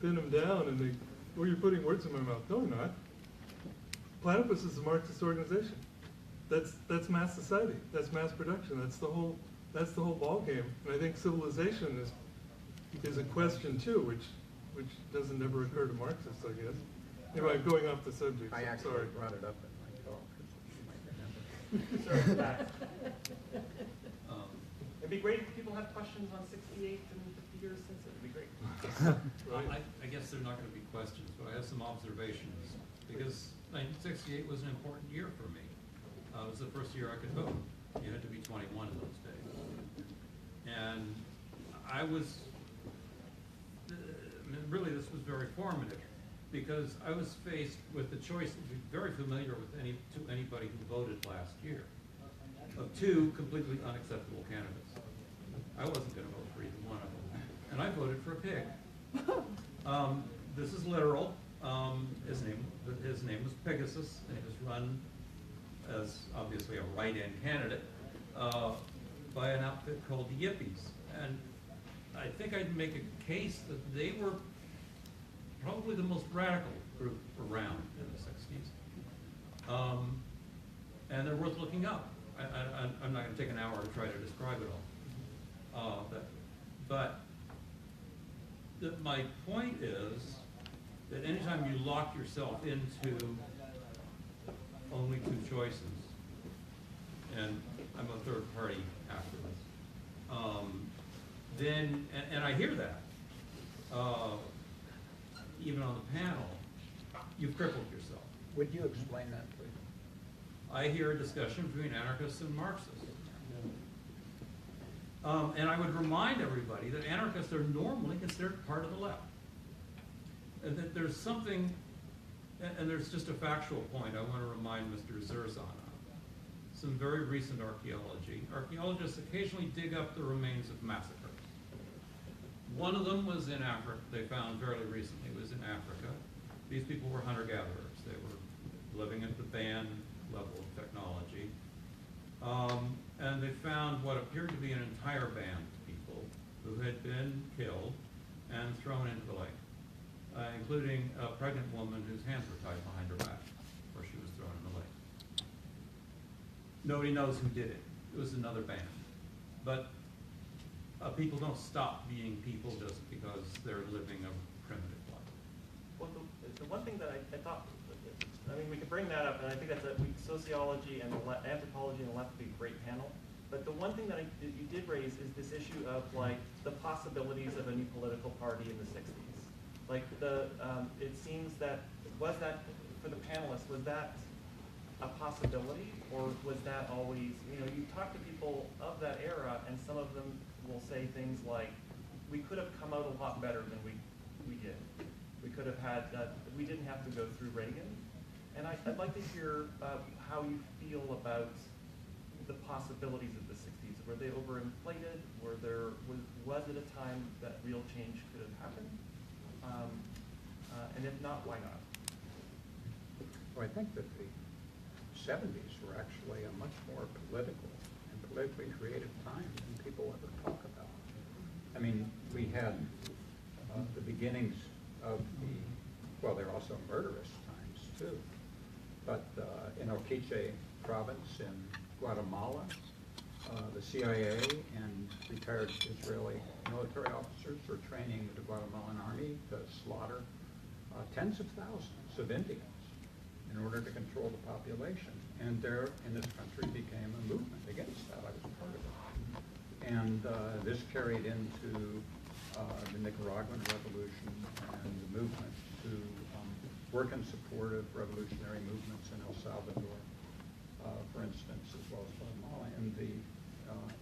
pin them down, and you're putting words in my mouth. No, I'm not. Platypus is a Marxist organization. That's mass society. That's mass production. That's the whole ball game. And I think civilization is a question too, which doesn't ever occur to Marxists, I guess. Anyway, I'm going off the subject. I actually sorry. brought it up in my talk. Sorry for that. It'd be great if people have questions on 68 and 50 years since it. It'd be great. Right. I guess they're not going to be questions, but I have some observations. Because 1968 was an important year for me. It was the first year I could vote. You had to be 21 in those days. And I was, really this was very formative, because I was faced with the choice to be very familiar with anybody who voted last year, of two completely unacceptable candidates. I wasn't going to vote for either one of them. And I voted for a pig. This is literal. His name was Pegasus, and he was run as obviously a right-in candidate by an outfit called the Yippies. And I think I'd make a case that they were probably the most radical group around in the 60s. And they're worth looking up. I'm not going to take an hour to try to describe it my point is that anytime you lock yourself into only two choices, and I'm a third party activist, then, and I hear that, even on the panel, you've crippled yourself. Would you explain that, please? I hear a discussion between anarchists and Marxists. And I would remind everybody that anarchists are normally considered part of the left. And that there's something, and there's just a factual point I want to remind Mr. Zerzan of. Some very recent archaeology. Archaeologists occasionally dig up the remains of massacres. One of them was in Africa, they found fairly recently, was in Africa. These people were hunter-gatherers. They were living at the band level of technology. And they found what appeared to be an entire band of people who had been killed and thrown into the lake, including a pregnant woman whose hands were tied behind her back, where she was thrown in the lake. Nobody knows who did it. It was another band. But people don't stop being people just because they're living a primitive life. Well, the one thing that I thought, I mean, we could bring that up, and I think that's sociology and anthropology and the left would be a great panel. But the one thing that you did raise is this issue of like the possibilities of a new political party in the 60s. Like it seems that, was that, for the panelists, was that a possibility, or was that always, you talk to people of that era, and some of them will say things like, we could have come out a lot better than we did. We could have had, we didn't have to go through Reagan. And I'd like to hear how you feel about the possibilities of the 60s. Were they overinflated? Was it a time that real change could have happened? And if not, why not? Well, I think that the 70s were actually a much more political and politically creative time than people ever talk about. I mean, we had the beginnings of the, well, they're also murderous times too. But in Oquiche province in Guatemala, the CIA and retired Israeli military officers were training the Guatemalan army to slaughter tens of thousands of Indians in order to control the population. And there in this country became a movement against that. I was part of it. And this carried into the Nicaraguan Revolution and the movement to work in support of revolutionary movements in El Salvador, for instance, as well as Guatemala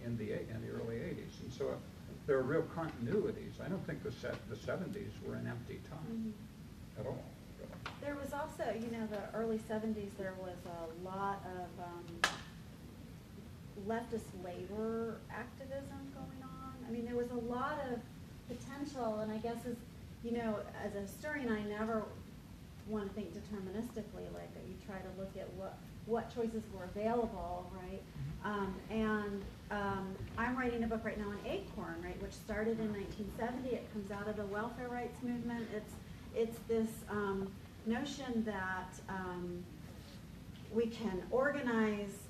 in the early 80s. And so there are real continuities. I don't think the 70s were an empty time at all. There was also, the early 70s, there was a lot of leftist labor activism going on. I mean, there was a lot of potential, and I guess as a historian, I never want to think deterministically, like that you try to look at what choices were available, right? I'm writing a book right now on Acorn, right, which started in 1970. It comes out of the welfare rights movement. It's this notion that we can organize,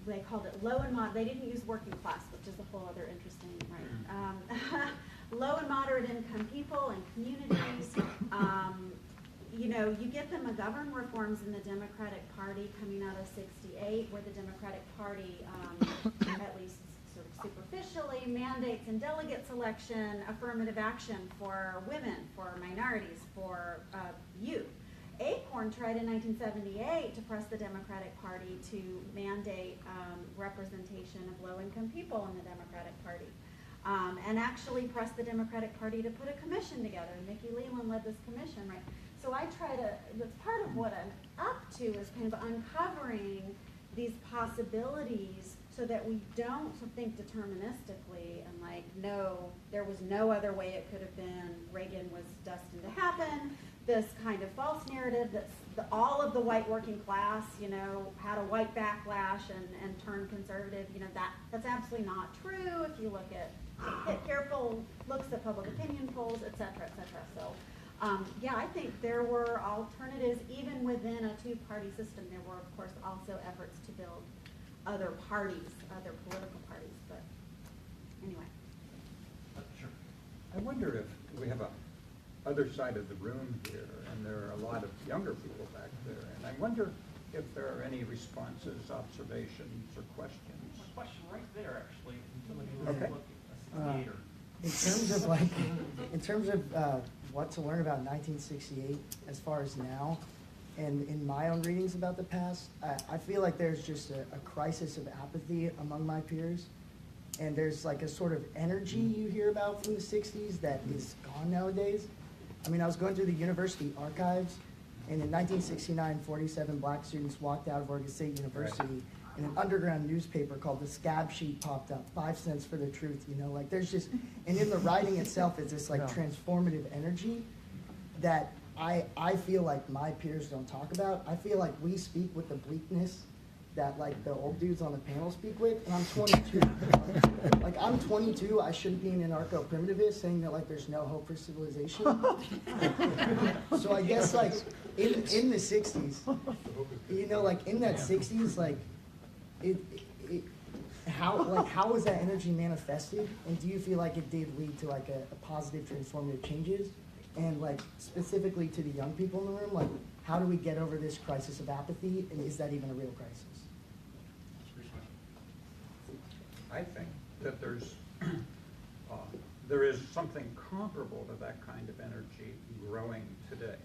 they called it low and moderate, they didn't use working class, which is a whole other interesting, right? Low and moderate income people and communities. You get the McGovern reforms in the Democratic Party coming out of '68, where the Democratic Party, at least sort of superficially, mandates and delegate selection, affirmative action for women, for minorities, for youth. Acorn tried in 1978 to press the Democratic Party to mandate representation of low-income people in the Democratic Party. And actually pressed the Democratic Party to put a commission together. Nikki Leland led this commission, right? So I try to, that's part of what I'm up to, is kind of uncovering these possibilities so that we don't think deterministically and like, no, there was no other way it could have been. Reagan was destined to happen. This kind of false narrative that all of the white working class, had a white backlash and turned conservative. That's absolutely not true if you look at careful looks at public opinion polls, et cetera, et cetera. So, I think there were alternatives even within a two-party system. There were, of course, also efforts to build other parties, other political parties. But anyway. Sure. I wonder if have a other side of the room here, and there are a lot of younger people back there, and I wonder if there are any responses, observations, or questions. There's a question right there, actually, from somebody who's Okay. looking, a 68er. In terms of in terms of what to learn about 1968 as far as now, and in my own readings about the past, I feel like there's just a crisis of apathy among my peers, and there's like a sort of energy you hear about from the 60s that is gone nowadays. I mean, I was going through the university archives, and in 1969, 47 black students walked out of Oregon State University, and an underground newspaper called The Scab Sheet popped up, 5 cents for the truth, you know, like there's just, and in the writing itself is this like transformative energy that I feel like my peers don't talk about. I feel like we speak with the bleakness that like the old dudes on the panel speak with, and I'm 22. Like I'm 22, I shouldn't be an anarcho-primitivist saying that like there's no hope for civilization. So I guess like in the 60s, you know, like in that 60s, like how was that energy manifested, and do you feel like it did lead to like a positive transformative changes? And like specifically to the young people in the room, like how do we get over this crisis of apathy, and is that even a real crisis? I think that there is something comparable to that kind of energy growing today.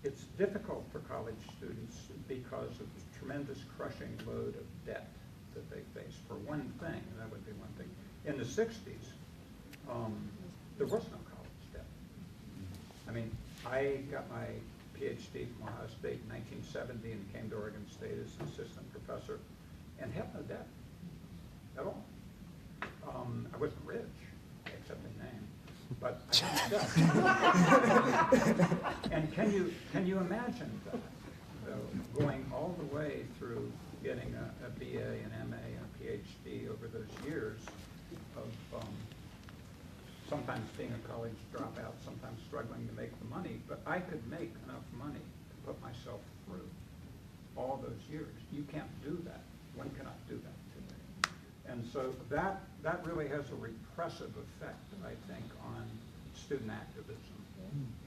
It's difficult for college students because of the tremendous crushing load of debt that they face, for one thing, and that would be one thing. In the 60s, there was no college debt. I mean, I got my PhD from Ohio State in 1970 and came to Oregon State as an assistant professor and had no debt at all. I wasn't rich, except in name, but I had debt. And can you imagine that, though, going all the way through getting a BA, an MA, and a PhD over those years of sometimes being a college dropout, sometimes struggling to make the money, but I could make enough money to put myself through all those years. You can't do that. One cannot do that today. And so that really has a repressive effect, I think, on student activism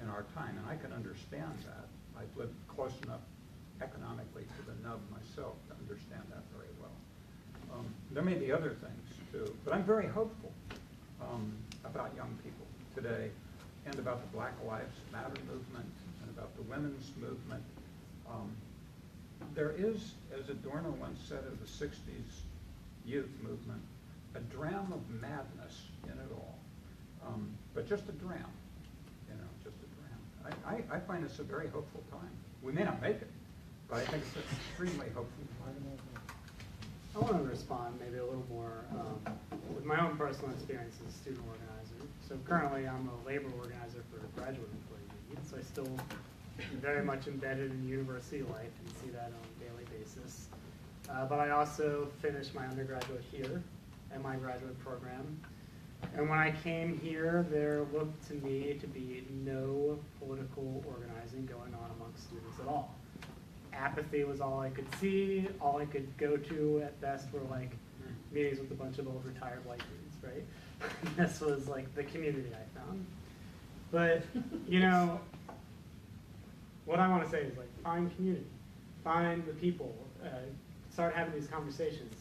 in our time, and I can understand that. I've lived close enough economically to the nub myself to understand that very well. There may be other things too, but I'm very hopeful about young people today, and about the Black Lives Matter movement, and about the women's movement. There is, as Adorno once said of the 60s youth movement, a dram of madness in it all, but just a dram, you know, just a dram. I find this a very hopeful time. We may not make it, but I think it's an extremely hopeful time. I want to respond maybe a little more with my own personal experience as a student organizer. So currently I'm a labor organizer for a graduate employee union, so I still am very much embedded in university life and see that on a daily basis. But I also finished my undergraduate here and my graduate program. And when I came here, there looked to me to be no political organizing going on amongst students at all. Apathy was all I could see. All I could go to at best were like meetings with a bunch of old retired white dudes, right? This was like the community I found. But, you know, what I want to say is like find community, find the people, start having these conversations.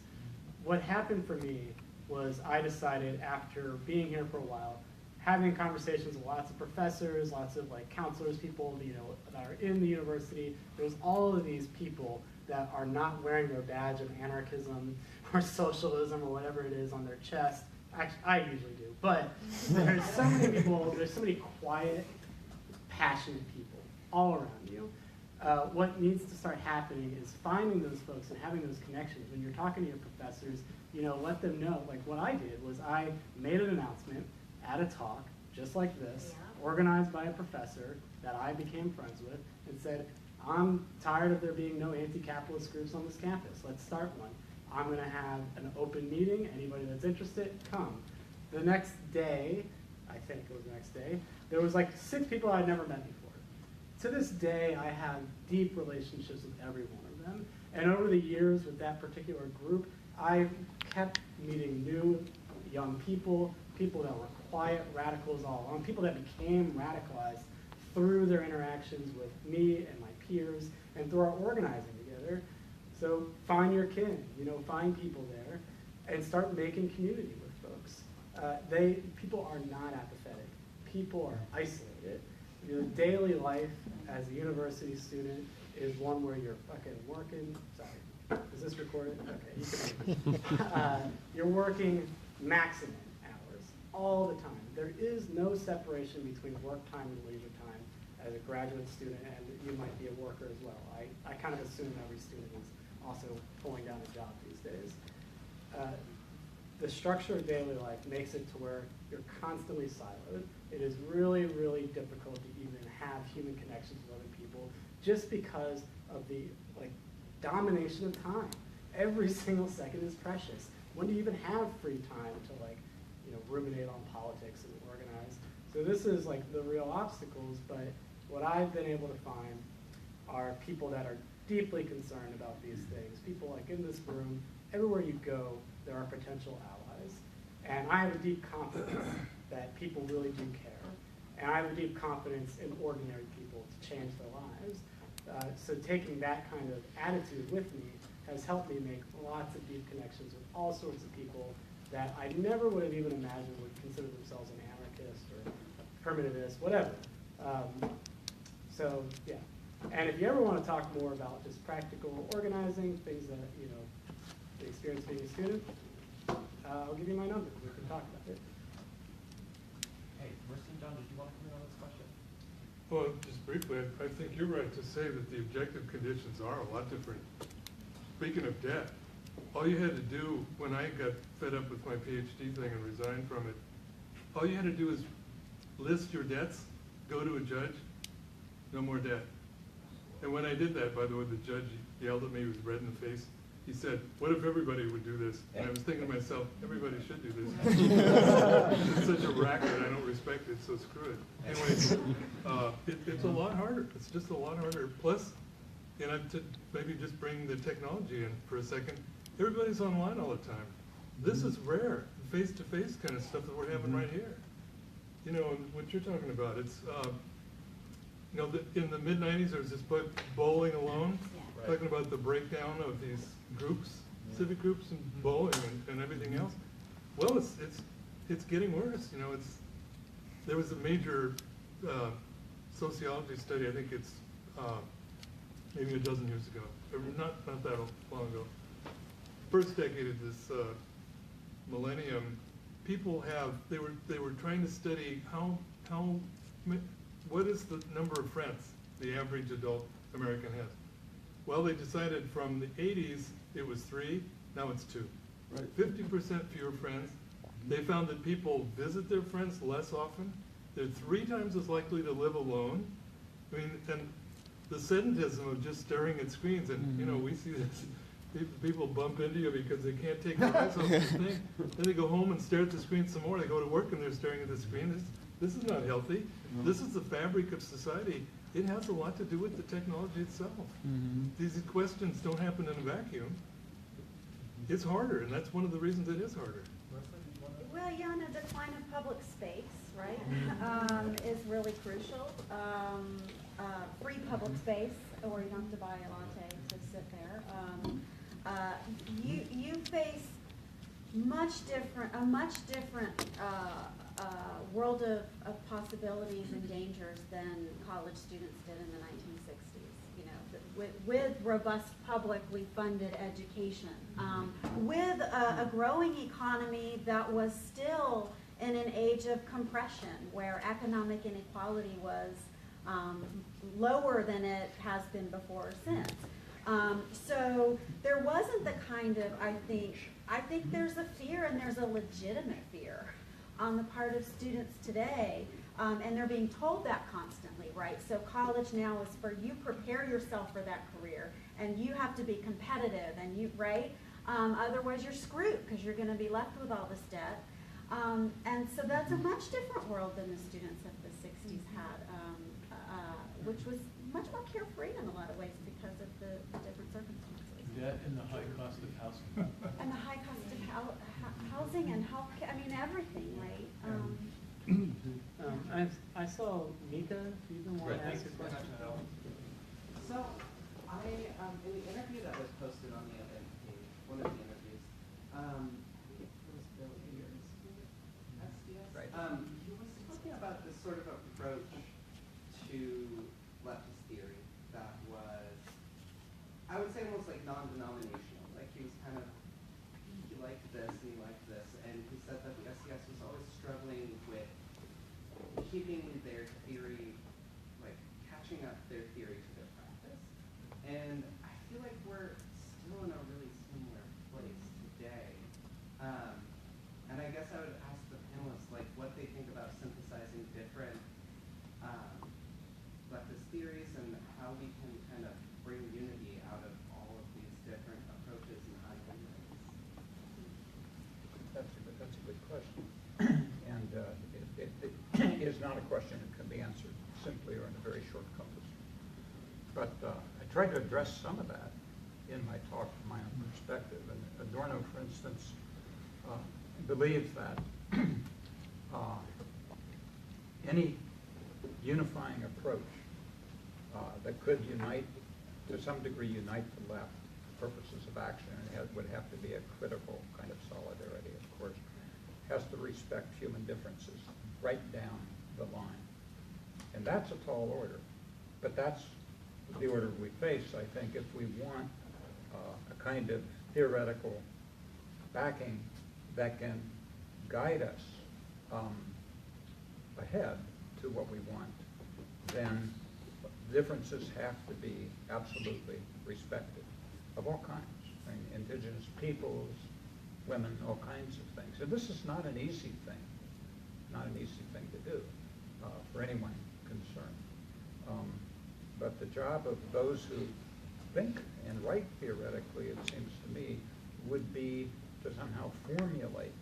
What happened for me was I decided after being here for a while, having conversations with lots of professors, lots of like counselors, people, you know, that are in the university. There was all of these people that are not wearing their badge of anarchism or socialism or whatever it is on their chest. Actually, I usually do, but there's so many people, there's so many quiet, passionate people all around you. What needs to start happening is finding those folks and having those connections. When you're talking to your professors, you know, let them know. Like what I did was I made an announcement at a talk, just like this, organized by a professor that I became friends with, and said, I'm tired of there being no anti-capitalist groups on this campus. Let's start one. I'm going to have an open meeting. Anybody that's interested, come. The next day, I think it was the next day, there was like 6 people I'd never met before. To this day, I have deep relationships with every one of them. And over the years with that particular group, I kept meeting new young people people that were quiet radicals all along, people that became radicalized through their interactions with me and my peers and through our organizing together. So find your kin, find people there and start making community with folks. People are not apathetic. People are isolated. Daily life as a university student is one where you're fucking working. Sorry, is this recorded? Okay, you can. You're working maximum hours all the time. There is no separation between work time and leisure time as a graduate student, and you might be a worker as well. I kind of assume every student is also pulling down a job these days. The structure of daily life makes it to where you're constantly siloed. It is really, really difficult to even have human connections with other people just because of the domination of time. Every single second is precious. When do you even have free time to ruminate on politics and organize? So this is the real obstacles, but what I've been able to find are people that are deeply concerned about these things. People in this room, everywhere you go, there are potential allies. And I have a deep confidence that people really do care. And I have a deep confidence in ordinary people to change their lives. So taking that kind of attitude with me has helped me make lots of deep connections with all sorts of people that I never would have even imagined would consider themselves an anarchist or a primitivist, whatever. So yeah. And if you ever want to talk more about just practical organizing, things that, the experience being a student, I'll give you my number. We can talk about it. Hey, Mercy and John, did you want to come in on this question? Well, just briefly, I think you're right to say that the objective conditions are a lot different. Speaking of debt, all you had to do when I got fed up with my PhD thing and resigned from it, all you had to do is list your debts, go to a judge, no more debt. And when I did that, by the way, the judge yelled at me, he was red in the face. He said, what if everybody would do this? And I was thinking to myself, everybody should do this. It's such a racket, I don't respect it, so screw it. Anyway, it's a lot harder. It's just a lot harder. Plus, to maybe just bring the technology in for a second, everybody's online all the time. This is rare, face-to-face kind of stuff that we're having right here. What you're talking about, it's, in the mid-90s, there was this book, Bowling Alone, talking about the breakdown of these groups, civic groups and bowling and everything else. Well, it's getting worse. There was a major sociology study, I think it's maybe a dozen years ago, not that long ago. First decade of this millennium, people they were trying to study what is the number of friends the average adult American has. Well, they decided from the 80s it was 3, now it's 2. Right. 50% fewer friends. They found that people visit their friends less often. They're 3 times as likely to live alone. And the sedentism of just staring at screens, and we see this, people bump into you because they can't take their eyes off the thing. Then they go home and stare at the screen some more. They go to work and they're staring at the screen. This is not healthy. This is the fabric of society. It has a lot to do with the technology itself. These questions don't happen in a vacuum. It's harder, and that's one of the reasons it is harder. Well, the decline of public space, right, is really crucial. Free public space, or you don't have to buy a latte to sit there. You face a much different world of possibilities and dangers than college students did in the 1960s. With robust publicly funded education, with a growing economy that was still in an age of compression, where economic inequality was lower than it has been before or since. So there wasn't the kind of, I think there's a fear, and there's a legitimate fear on the part of students today, and they're being told that constantly, right? So college now is for you prepare yourself for that career, and you have to be competitive, and right? Otherwise you're screwed because you're going to be left with all this debt. And so that's a much different world than the students of the 60s had, which was much more carefree in a lot of ways because of the different circumstances. Debt and the high cost of housing. And the high cost of housing and healthcare. I mean, everything, right? I saw Mika, you didn't want to ask a question. So, in the interview that was posted on the event page, one of the interviews, it was Bill Ayers, SDS? Right. He was talking about this sort of approach to leftist theory that was, I would say almost like non-denominational. Like he was kind of, he liked this and he liked this, and he said that the SDS was always struggling with keeping their theory, like catching up their theory to their practice. And I feel like we're still in a really similar place today. And I guess I would ask the panelists like what they think about synthesizing different leftist theories and how we can kind of bring unity out of all of these different approaches and ideas. That's a good question. And it is not a question that can be answered simply or in a very short compass. But I tried to address some of that in my talk from my own perspective. And Adorno, for instance, believes that any unifying approach that could unite, to some degree, unite the left for purposes of action, and it would have to be a critical kind of solidarity, of course, has to respect human differences right down the line. And that's a tall order, but that's the order we face, I think, if we want a kind of theoretical backing that can guide us ahead to what we want, then differences have to be absolutely respected of all kinds. I mean, indigenous peoples, women, all kinds of things. And this is not an easy thing, not an easy thing to do for anyone concerned. But the job of those who think and write theoretically, it seems to me, would be to somehow formulate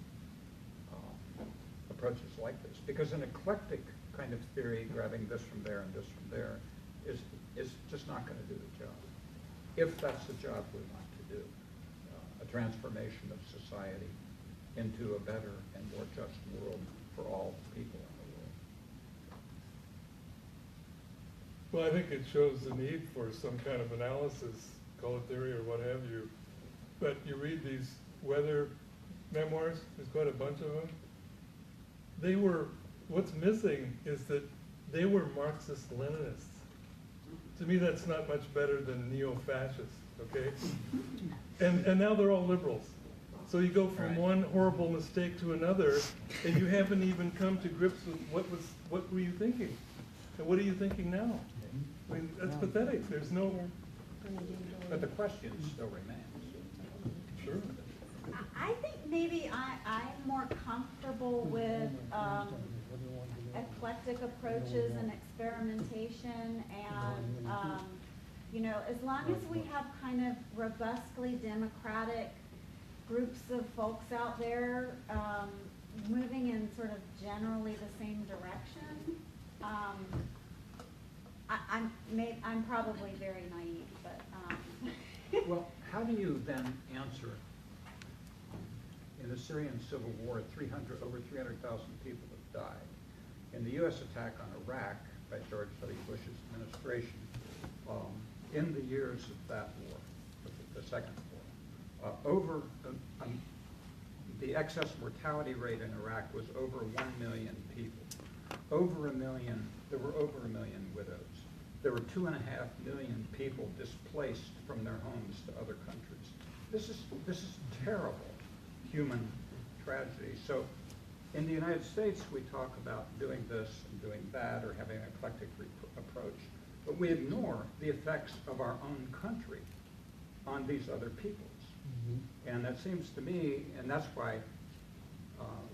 approaches like this. Because an eclectic kind of theory, grabbing this from there and this from there, is just not going to do the job. If that's the job we want to do, a transformation of society into a better and more just world for all people in the world. Well, I think it shows the need for some kind of analysis, call it theory or what have you. But you read these weather memoirs, there's quite a bunch of them. They were, what's missing is that they were Marxist-Leninists. To me, that's not much better than neo-fascists, okay? And now they're all liberals. So you go from one horrible mistake to another, and you haven't even come to grips with what were you thinking? And what are you thinking now? I mean, that's pathetic. There's no... But the question still remains. Sure. I think maybe I'm more comfortable with eclectic approaches and experimentation, and you know, as long as we have kind of robustly democratic groups of folks out there moving in sort of generally the same direction. I'm probably very naive, but Well, how do you then answer, in the Syrian Civil War, over 300,000 people have died. In the U.S. attack on Iraq by George W. Bush's administration, in the years of that war, the second war, the excess mortality rate in Iraq was over 1 million people. There were over 1 million widows. There were 2.5 million people displaced from their homes to other countries. This is terrible human tragedy. So in the United States, we talk about doing this and doing that, or having an eclectic approach, but we ignore the effects of our own country on these other peoples. Mm-hmm. And that seems to me, and that's why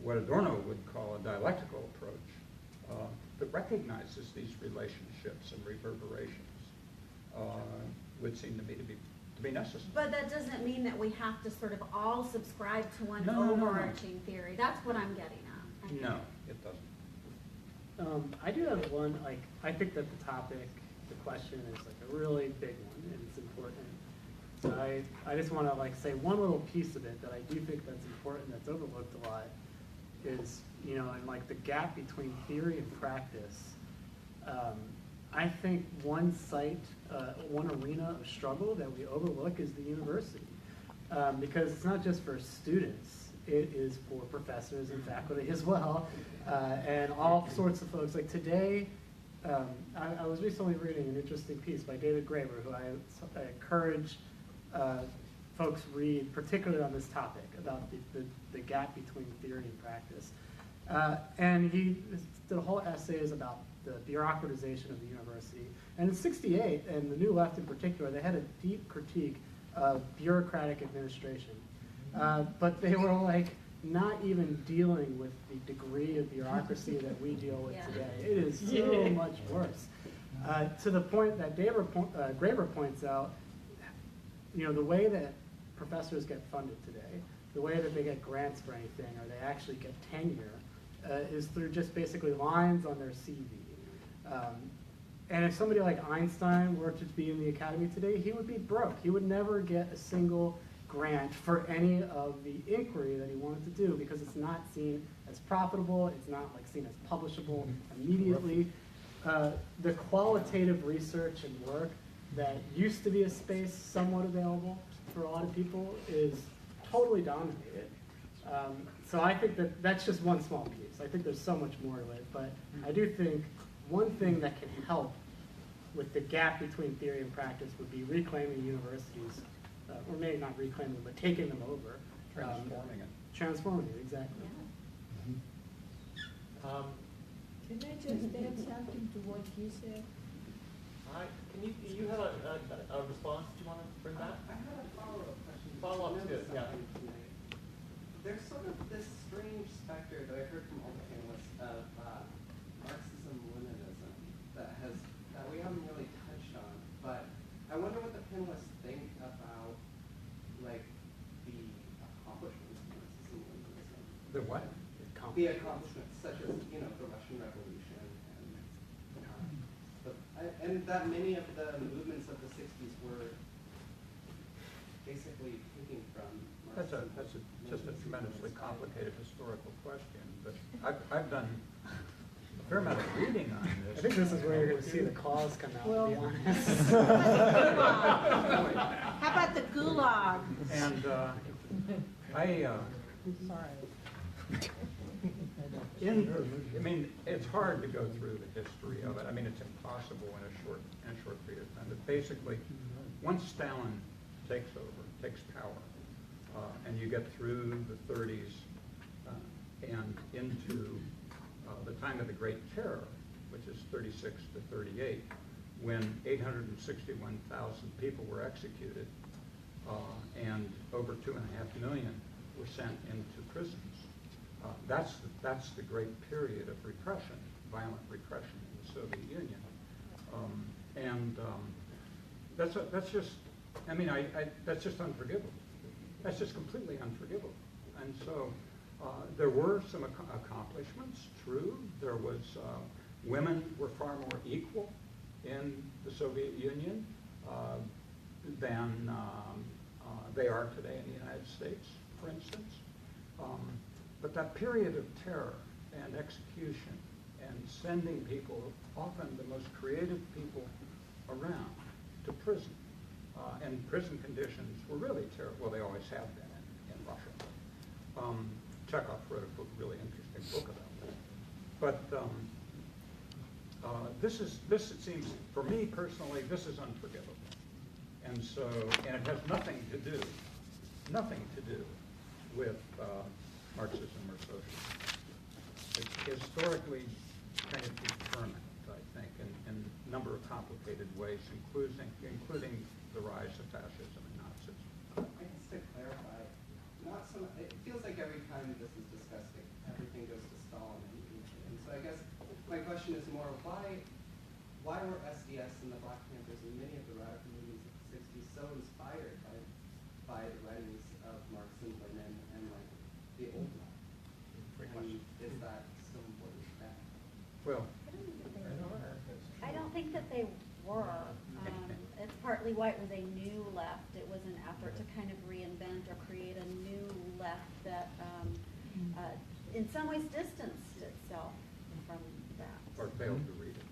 what Adorno would call a dialectical approach, that recognizes these relationships and reverberations, would seem to me to be necessary. But that doesn't mean that we have to sort of all subscribe to one overarching theory. That's what I'm getting at. No, it doesn't. I do have one, I think that the topic, the question is a really big one, and it's important. So I just want to say one little piece of it that I do think that's important, that's overlooked a lot, is, you know, and like the gap between theory and practice. I think one arena of struggle that we overlook is the university, because it's not just for students, it is for professors and faculty as well, and all sorts of folks. Like today, I was recently reading an interesting piece by David Graeber, who I encourage folks read, particularly on this topic, about the gap between theory and practice. And the whole essay is about the bureaucratization of the university. And in '68, and the New Left in particular, they had a deep critique of bureaucratic administration. But they were like not even dealing with the degree of bureaucracy that we deal with today. It is so much worse. To the point that Graeber points out, you know, the way that professors get funded today, the way that they get grants for anything, or they actually get tenure, is through just basically lines on their CV. And if somebody like Einstein were to be in the academy today, he would be broke. He would never get a single grant for any of the inquiry that he wanted to do, because it's not seen as profitable, it's not like seen as publishable immediately. The qualitative research and work that used to be a space somewhat available for a lot of people is totally dominated. So I think that that's just one small piece. I think there's so much more to it, but I do think one thing that can help with the gap between theory and practice would be reclaiming universities, or maybe not reclaiming them, but taking them over. Transforming it. Transforming it, exactly. Can I just add something to what he said? Can you have a response that you want to bring back? I had a follow-up question. Follow-up to this, yeah. There's sort of this strange specter that I heard from all the panelists of Marxism-Leninism that we haven't really touched on, but I wonder what the panelists think about like the accomplishments of Marxism-Leninism. The what? The accomplishments, such as, you know, the Russian Revolution, and that many of the movements of the '60s were basically taking from Marxism. That's just a tremendously complicated historical question, but I've done a fair amount of reading on this. I think this is where you're going to see the claws come out, to be honest. How about the gulag? And I mean, it's hard to go through the history of it. I mean, it's impossible in a short period of time. But basically, once Stalin takes power, and you get through the 30s and into the time of the Great Terror, which is 36 to 38, when 861,000 people were executed, and over 2.5 million were sent into prisons. That's the great period of repression, violent repression in the Soviet Union, and that's just, I mean, that's just unforgivable. That's just completely unforgivable. And so there were some accomplishments. True, there was women were far more equal in the Soviet Union than they are today in the United States, for instance. But that period of terror and execution and sending people, often the most creative people around, to prison, and prison conditions were really terrible. Well, they always have been in Russia. Chekhov wrote a really interesting book about that. But this it seems, for me personally, this is unforgivable. And so, and it has nothing to do with Marxism or socialism. It's historically kind of determined, I think, in a number of complicated ways, including the rise of fascism and Nazism. I guess to clarify, it feels like every time this is discussed, everything goes to Stalin. And so I guess my question is more, why were SDS and the Black Panthers and many of the radical movements of the '60s so inspired by the writings of Marx and Lenin and like the old left? Is that still important to that? Well, I don't think that they were. It's partly why it was a new left. It was an effort to kind of reinvent or create a new left that in some ways distanced itself from that. Or failed to read it.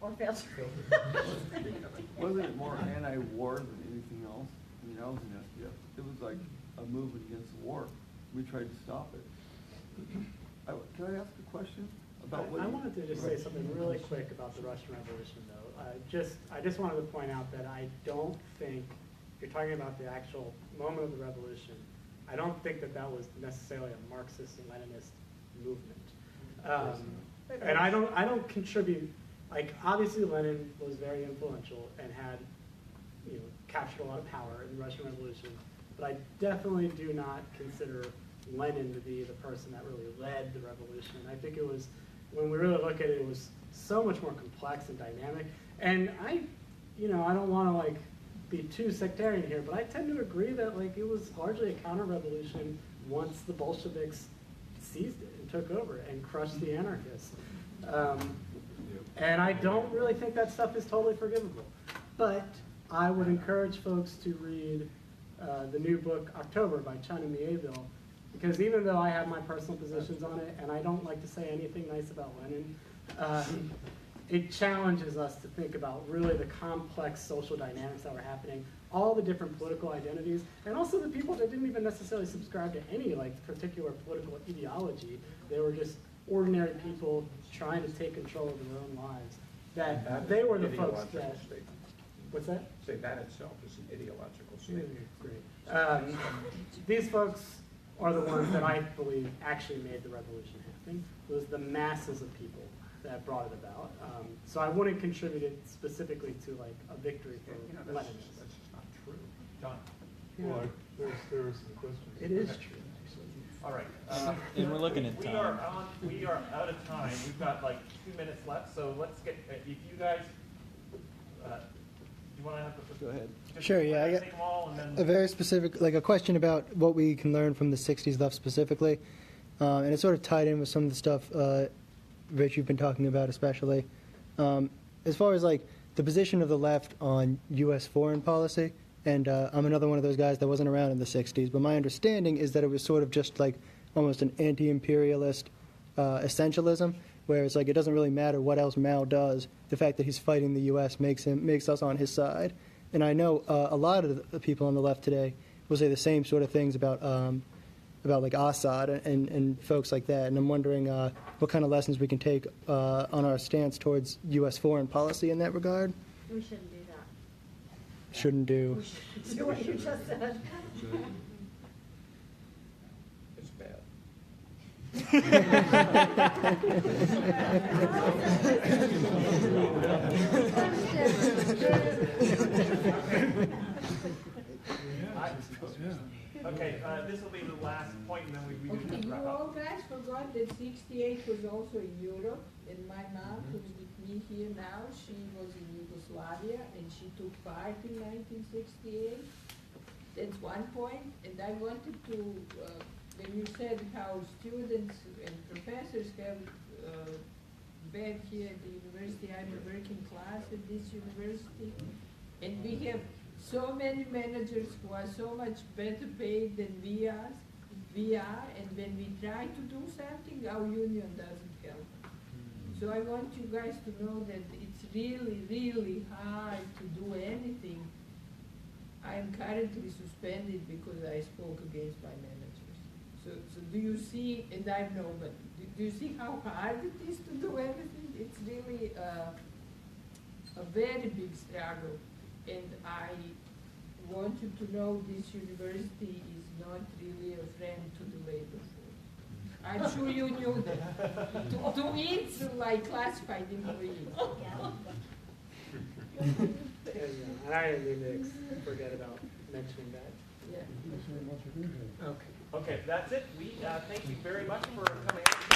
Or failed to read it. Wasn't it more anti-war than anything else? I mean, I was in SDF. It was like a movement against the war. We tried to stop it. Can I ask a question about what? I wanted to just say something really quick about the Russian Revolution, though. I just wanted to point out that I don't think, if you're talking about the actual moment of the revolution, I don't think that that was necessarily a Marxist and Leninist movement. And I don't contribute, like, obviously Lenin was very influential and had, captured a lot of power in the Russian Revolution, but I definitely do not consider Lenin to be the person that really led the revolution. I think it was, when we really look at it, it was so much more complex and dynamic. And I don't want to like be too sectarian here, but I tend to agree that like it was largely a counter-revolution once the Bolsheviks seized it and took over and crushed the anarchists. And I don't really think that stuff is totally forgivable. But I would encourage folks to read the new book, October, by Chun and Mieville, because even though I have my personal positions on it, and I don't like to say anything nice about Lenin, it challenges us to think about really the complex social dynamics that were happening, all the different political identities, and also the people that didn't even necessarily subscribe to any like particular political ideology. They were just ordinary people trying to take control of their own lives. That they were the folks that. What's that? Say that itself is an ideological statement. Great. These folks are the ones that I believe actually made the revolution happen. It was the masses of people that brought it about. So I wouldn't contribute it specifically to like a victory for Lenin. That's just not true. John? Well, there are some questions. It is true. All right. And we're looking at time. We are out of time. We've got like 2 minutes left, so let's get, if you guys, you want to have a... Go ahead. Sure, yeah. I got take them all and then... a very specific, like a question about what we can learn from the 60s left specifically. And it's sort of tied in with some of the stuff, Rich, you've been talking about especially. As far as like the position of the left on U.S. foreign policy, and I'm another one of those guys that wasn't around in the 60s, but my understanding is that it was sort of just like almost an anti-imperialist essentialism, where it's like it doesn't really matter what else Mao does. The fact that he's fighting the U.S. makes us on his side. And I know a lot of the people on the left today will say the same sort of things about like Assad and folks like that. And I'm wondering what kind of lessons we can take on our stance towards U.S. foreign policy in that regard. We shouldn't do that. Shouldn't do. We shouldn't do what you just said. It's bad. Okay, this will be the last point, and then we do Okay, have to you wrap all up. guys forgot that 68 was also in Europe, and my mom, who's with me here now, she was in Yugoslavia, and she took part in 1968. That's one point, and I wanted to, when you said how students and professors have been here at the university, I'm a working class at this university, and we have so many managers who are so much better paid than we are, and when we try to do something, our union doesn't help. So I want you guys to know that it's really, really hard to do anything. I am currently suspended because I spoke against my managers. So do you see, and I know, but do you see how hard it is to do anything? It's really a very big struggle. And I want you to know this university is not really a friend to the labor force. I'm sure you knew that. To me, it's like classified employees. And I didn't mean to forget about mentioning that. Yeah. Okay. Okay, that's it. We thank you very much for coming out.